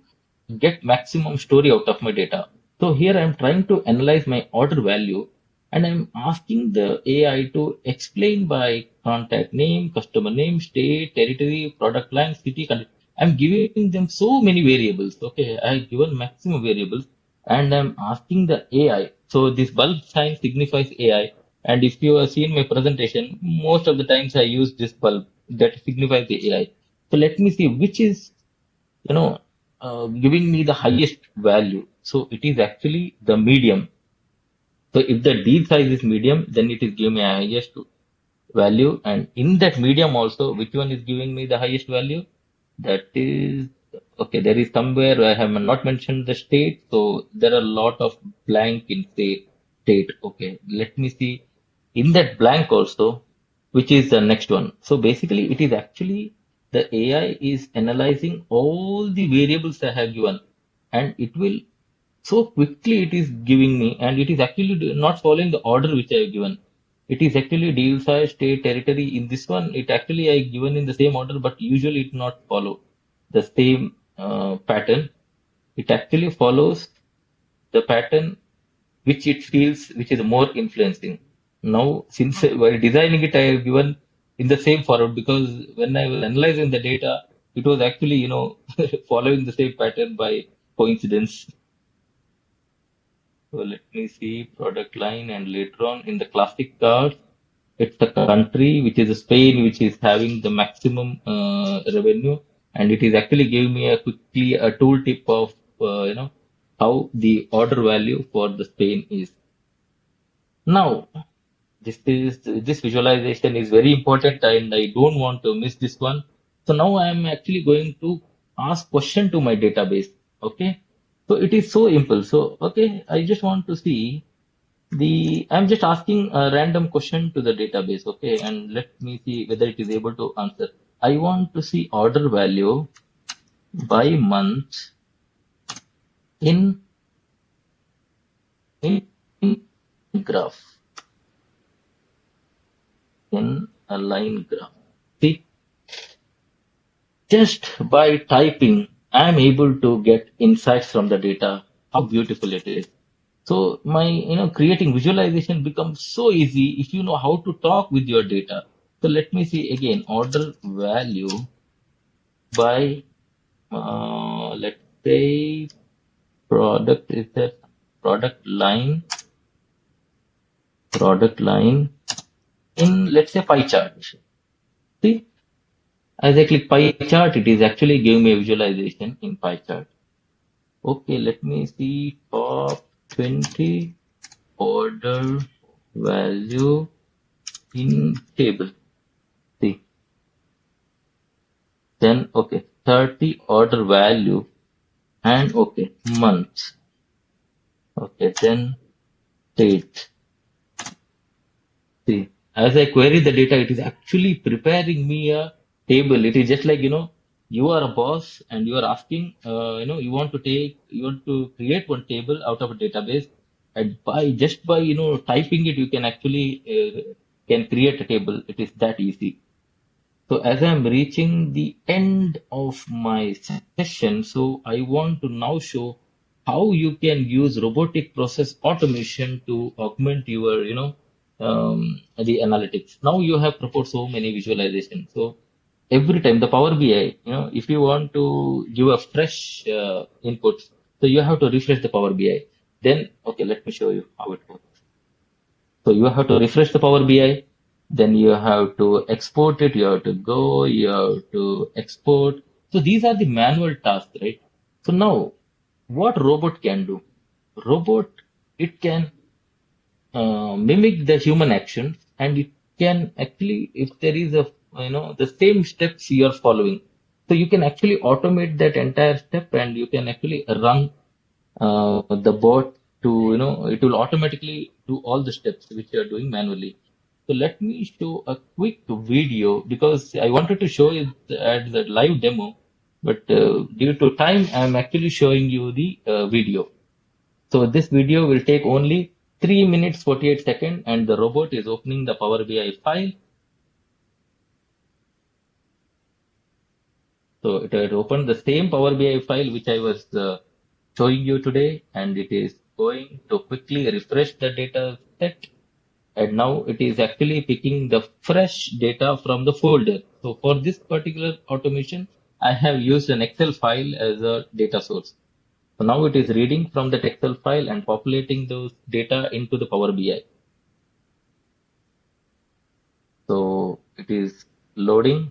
get maximum story out of my data. So, here I'm trying to analyze my order value and I'm asking the AI to explain by contact name, customer name, state, territory, product line, city, country. I'm giving them so many variables. Okay. I've given maximum variables and I'm asking the AI. So this bulb sign signifies AI. And if you have seen my presentation, most of the times I use this bulb that signifies the AI. So let me see which is, you know, giving me the highest value. So it is actually the medium. So if the deal size is medium, then it is giving me a highest value. And in that medium also, which one is giving me the highest value? That is okay. There is somewhere I have not mentioned the state, so there are a lot of blank in say state. Okay, let me see in that blank also, which is the next one. So basically, it is actually the AI is analyzing all the variables I have given, and it will so quickly it is giving me, and it is actually not following the order which I have given. It is actually deal size, state, territory. In this one, it actually I given in the same order, but usually it not follow the same pattern. It actually follows the pattern which it feels which is more influencing. Now, since while designing it, I have given in the same forward because when I was analyzing the data, it was actually following the same pattern by coincidence. So let me see product line and later on in the classic cars, it's the country which is Spain which is having the maximum revenue and it is actually giving me a quickly a tooltip of how the order value for the Spain is. Now this visualization is very important and I don't want to miss this one. So now I am actually going to ask question to my database. Okay. So it is so simple. So okay, I just want to see I'm just asking a random question to the database, okay, and let me see whether it is able to answer. I want to see order value by month in in, in graph, in a line graph. See, just by typing, I'm able to get insights from the data. How beautiful it is. So my creating visualization becomes so easy if you know how to talk with your data. So let me see again order value by let's say product is that product line in, let's say, pie chart. See, as I click pie chart, it is actually giving me a visualization in pie chart. Okay, let me see top 20 order value in table. See, then okay, 30 order value and okay, months. Okay, then date. See, as I query the data, it is actually preparing me a table. It is just like, you are a boss and you are asking, you want to create one table out of a database, and by typing it, you can actually can create a table. It is that easy. So as I'm reaching the end of my session, so I want to now show how you can use robotic process automation to augment your, the analytics. Now you have proposed so many visualizations. So every time the Power BI, if you want to give a fresh input, so you have to refresh the Power BI. Then, okay, let me show you how it works. So you have to refresh the Power BI, then you have to export it, you have to go, you have to export. So these are the manual tasks, right? So now, what robot can do? Robot, it can mimic the human action, and it can actually, if there is the same steps you are following, so you can actually automate that entire step, and you can actually run the bot to, it will automatically do all the steps which you are doing manually. So let me show a quick video because I wanted to show it at the live demo, but due to time, I'm actually showing you the video. So this video will take only 3 minutes 48 seconds, and the robot is opening the Power BI file. So it had opened the same Power BI file which I was showing you today, and it is going to quickly refresh the data set. And now it is actually picking the fresh data from the folder. So for this particular automation, I have used an Excel file as a data source. So now it is reading from that Excel file and populating those data into the Power BI. So it is loading.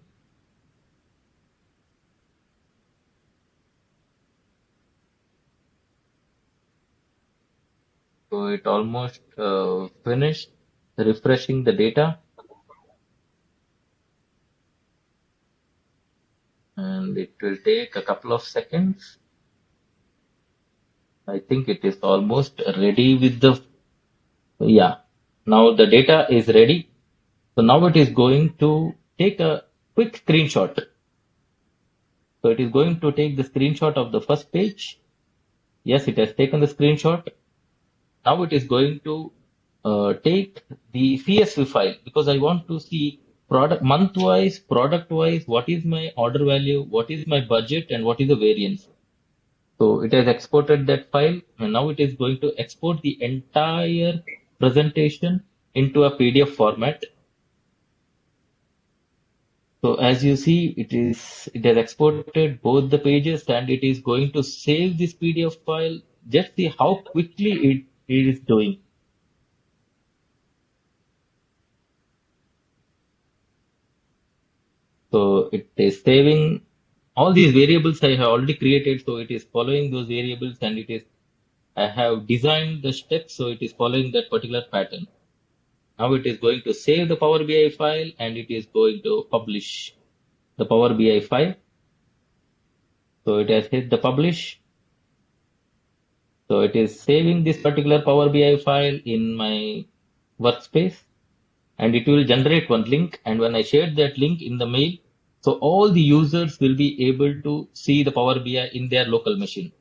So it almost finished refreshing the data, and it will take a couple of seconds. I think it is almost ready with the, yeah. Now the data is ready. So now it is going to take a quick screenshot. So it is going to take the screenshot of the first page. Yes, it has taken the screenshot. Now it is going to take the CSV file because I want to see product month wise, product wise, what is my order value, what is my budget, and what is the variance. So it has exported that file, and now it is going to export the entire presentation into a PDF format. So as you see, it has exported both the pages, and it is going to save this PDF file. Just see how quickly it is doing. So it is saving all these variables I have already created. So it is following those variables, and I have designed the steps, so it is following that particular pattern. Now it is going to save the Power BI file, and it is going to publish the Power BI file. So it has hit the publish. So it is saving this particular Power BI file in my workspace, and it will generate one link. And when I share that link in the mail, so all the users will be able to see the Power BI in their local machine.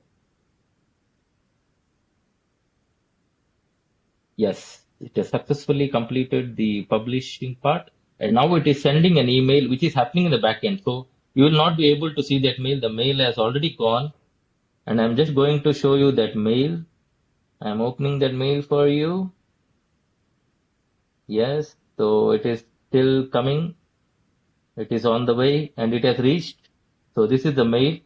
Yes, it has successfully completed the publishing part, and now it is sending an email which is happening in the backend. So you will not be able to see that mail. The mail has already gone, and I'm just going to show you that mail. I'm opening that mail for you. Yes, so it is still coming. It is on the way, and it has reached. So this is the mail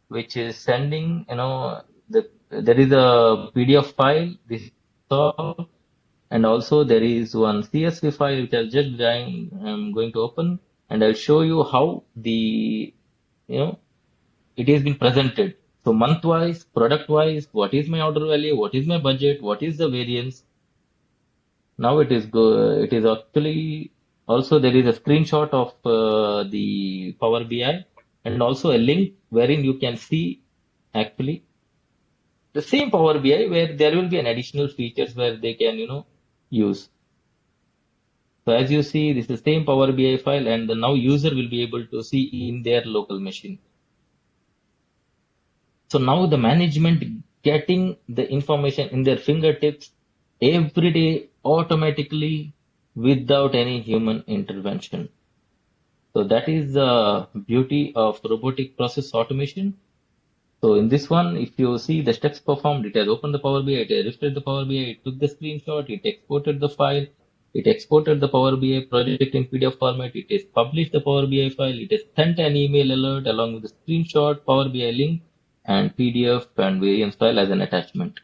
which is sending, the there is a PDF file, this is all, and also there is one CSV file which I'm going to open, and I'll show you how you know, it has been presented. So month wise, product wise, what is my order value, what is my budget, what is the variance. Now it is actually also there is a screenshot of the Power BI and also a link wherein you can see actually the same Power BI where there will be an additional features where they can, use. So as you see, this is the same Power BI file and the now user will be able to see in their local machine. So now the management getting the information in their fingertips every day automatically without any human intervention. So that is the beauty of robotic process automation. So in this one, if you see the steps performed, it has opened the Power BI, it has refreshed the Power BI, it took the screenshot, it exported the file, it exported the Power BI project in PDF format, it has published the Power BI file, it has sent an email alert along with the screenshot, Power BI link, and PDF and variance file as an attachment.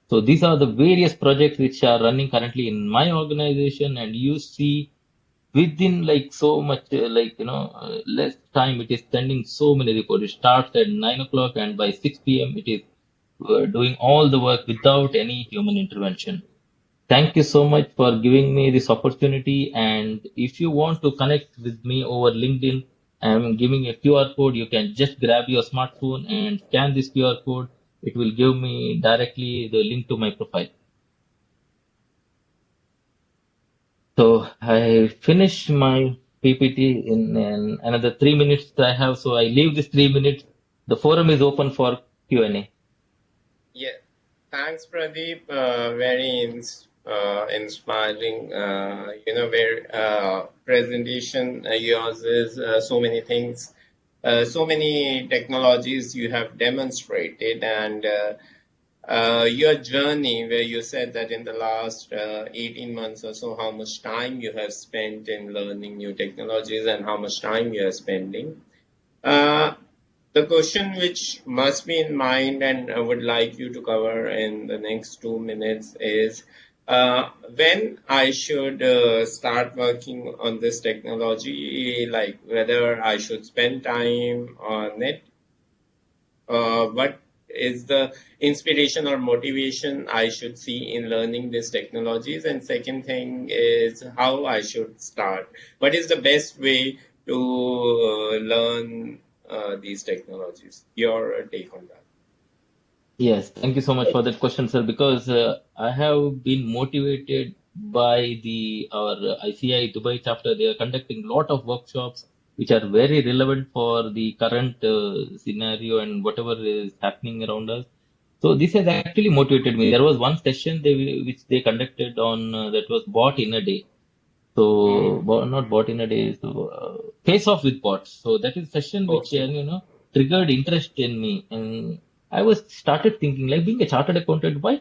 So these are the various projects which are running currently in my organization, and you see within like so much less time it is sending so many reports. It starts at 9 o'clock and by 6 p.m. it is doing all the work without any human intervention. Thank you so much for giving me this opportunity. And if you want to connect with me over LinkedIn, I'm giving a QR code. You can just grab your smartphone and scan this QR code. It will give me directly the link to my profile. So I finish my PPT in another 3 minutes I have. So I leave this 3 minutes. The forum is open for Q&A. Yeah, thanks, Pradeep. Very inspiring. Where presentation yours is so many things, so many technologies you have demonstrated, and your journey where you said that in the last 18 months or so, how much time you have spent in learning new technologies and how much time you are spending. The question which must be in mind and I would like you to cover in the next 2 minutes is when I should start working on this technology, like whether I should spend time on it, what is the inspiration or motivation I should see in learning these technologies, and second thing is how I should start. What is the best way to learn these technologies? Your take on that. Yes, thank you so much for that question, sir. Because I have been motivated by our ICAI Dubai chapter. They are conducting a lot of workshops which are very relevant for the current scenario and whatever is happening around us. So this has actually motivated me. There was one session which they conducted on that was bot in a day. So not bot in a day, so face off with bots. So that is session which Okay. triggered interest in me, and I was started thinking like being a chartered accountant, why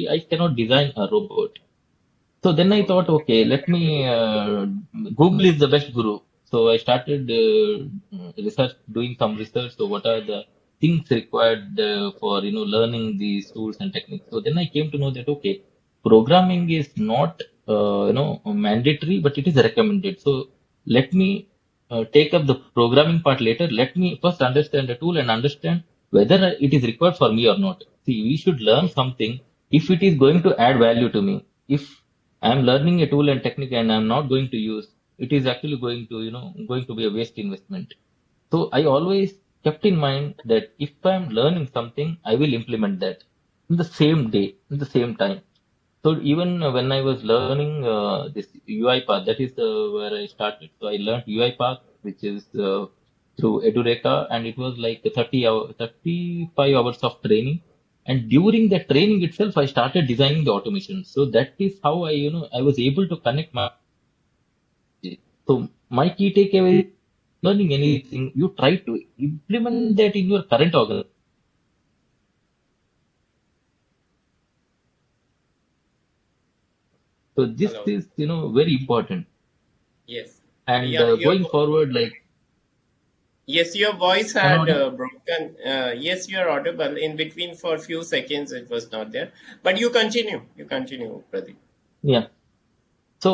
I cannot design a robot? So then I thought, okay, let me Google is the best guru. So I started doing some research. So what are the things required for learning these tools and techniques? So then I came to know that okay, programming is not mandatory, but it is recommended. So let me take up the programming part later. Let me first understand the tool and understand whether it is required for me or not. See, we should learn something if it is going to add value to me. If I'm learning a tool and technique and I'm not going to use, it is actually going to be a waste investment. So I always kept in mind that if I'm learning something, I will implement that in the same day, in the same time. So even when I was learning this UI path, that is where I started. So I learned UI path, which is through Edureka, and it was like 35 hours of training. And during the training itself, I started designing the automation. So that is how I was able to connect my. So my key takeaway is learning anything, you try to implement that in your current organization. So this Hello. is very important. Yes. And Yeah. going forward, like Yes, your voice Am I had audible? broken. Yes, you are audible. In between, for a few seconds, it was not there. But you continue. You continue, Pradeep. Yeah. So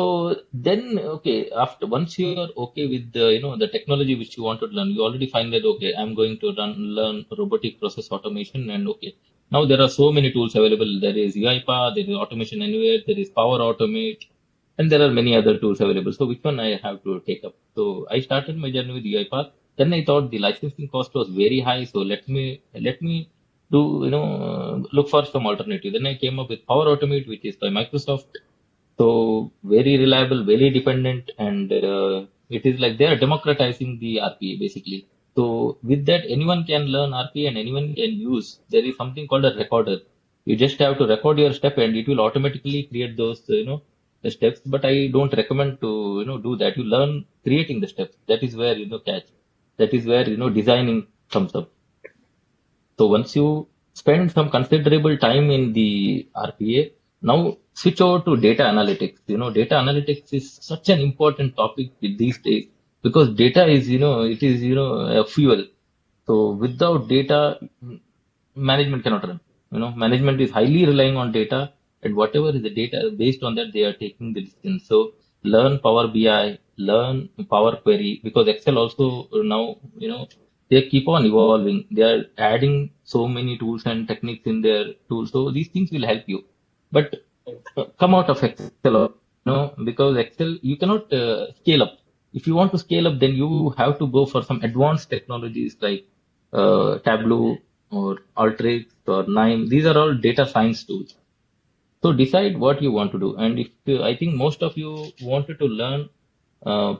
then, okay, after once you are okay with the the technology which you want to learn, you already find that okay, I'm going to learn robotic process automation, and okay, now there are so many tools available. There is UiPath, there is Automation Anywhere, there is Power Automate, and there are many other tools available. So which one I have to take up? So I started my journey with UiPath. Then I thought the licensing cost was very high, so let me do look for some alternative. Then I came up with Power Automate, which is by Microsoft. So very reliable, very dependent, and it is like they are democratizing the RPA basically. So with that, anyone can learn RPA and anyone can use. There is something called a recorder. You just have to record your step, and it will automatically create those the steps. But I don't recommend to do that. You learn creating the steps. That is where catch. That is where designing comes up. So once you spend some considerable time in the RPA, now switch over to data analytics. Data analytics is such an important topic with these days because data is, it is, a fuel. So without data, management cannot run. Management is highly relying on data, and whatever is the data, based on that, they are taking the decision. So learn Power BI, learn Power Query, because Excel also now, they keep on evolving. They are adding so many tools and techniques in their tools. So these things will help you. But come out of Excel, because Excel, you cannot scale up. If you want to scale up, then you have to go for some advanced technologies like Tableau or Alteryx or Nine. These are all data science tools. So decide what you want to do. And if I think most of you wanted to learn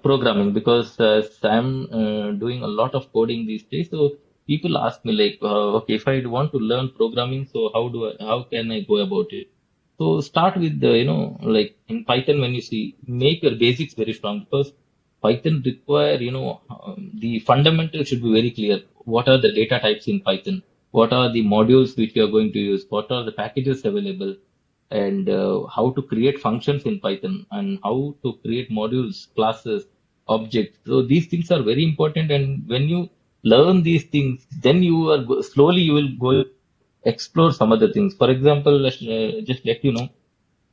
programming because I'm doing a lot of coding these days. So people ask me like, okay, if I want to learn programming, so how can I go about it? So start with the, like in Python, when you see, make your basics very strong because Python require, the fundamentals should be very clear. What are the data types in Python? What are the modules which you are going to use? What are the packages available? And how to create functions in Python and how to create modules, classes, objects. So these things are very important. And when you learn these things, then you are slowly you will go explore some other things. For example, just let you know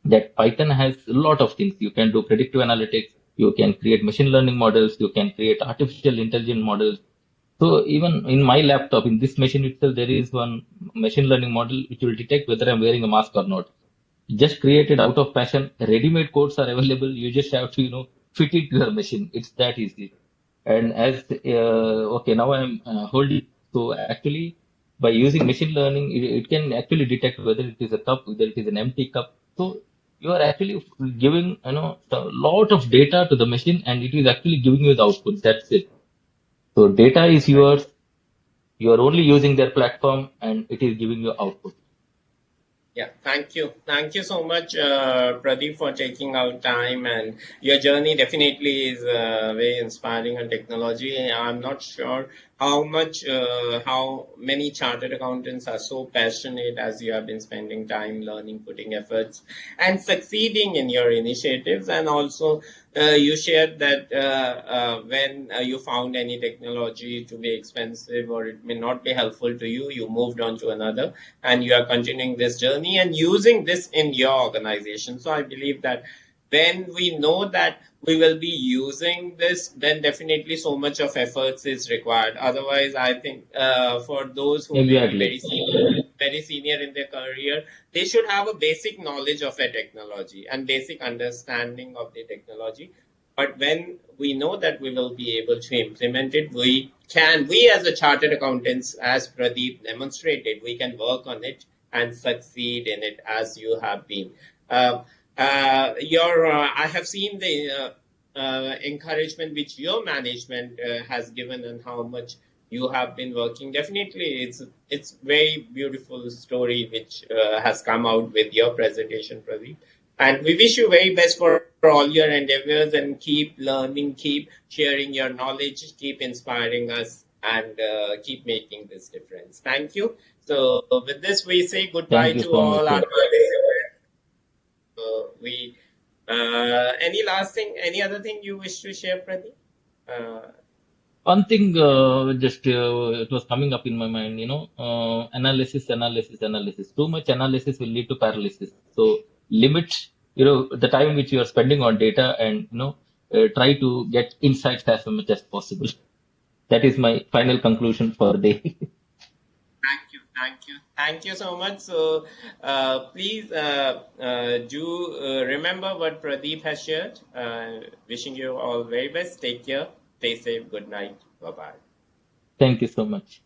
that Python has a lot of things. You can do predictive analytics, you can create machine learning models, you can create artificial intelligence models. So even in my laptop, in this machine itself, there is one machine learning model which will detect whether I'm wearing a mask or not. Just created out of passion. Ready-made codes are available. You just have to, fit it to your machine. It's that easy. And as okay, now I'm holding. So actually, by using machine learning, it can actually detect whether it is a cup, whether it is an empty cup. So you are actually giving, a lot of data to the machine, and it is actually giving you the output. That's it. So data is yours. You are only using their platform, and it is giving you output. Yeah, thank you. Thank you so much, Pradeep, for taking out time. And your journey definitely is very inspiring on technology. I'm not sure how many chartered accountants are so passionate as you have been spending time learning, putting efforts, and succeeding in your initiatives. And also, you shared that when you found any technology to be expensive or it may not be helpful to you, you moved on to another and you are continuing this journey and using this in your organization. So I believe that when we know that we will be using this, then definitely so much of efforts is required. Otherwise, I think for those who may be Exactly. very senior in their career, they should have a basic knowledge of a technology and basic understanding of the technology. But when we know that we will be able to implement it, we as a chartered accountants, as Pradeep demonstrated, we can work on it and succeed in it as you have been. Uh, I have seen the encouragement which your management has given and how much you have been working. Definitely, it's very beautiful story which has come out with your presentation, Pradeep. And we wish you very best for all your endeavors and keep learning, keep sharing your knowledge, keep inspiring us, and keep making this difference. Thank you. So with this, we say goodbye Thank you to so all much. our Yeah. participants. We any last thing, any other thing you wish to share, Pradeep? Uh, One thing just it was coming up in my mind, analysis, analysis, analysis. Too much analysis will lead to paralysis. So limit, the time which you are spending on data, and try to get insights as much as possible. That is my final conclusion for the day. Thank you so much. So, please do remember what Pradeep has shared. Wishing you all very best. Take care. Stay safe. Good night. Bye bye. Thank you so much.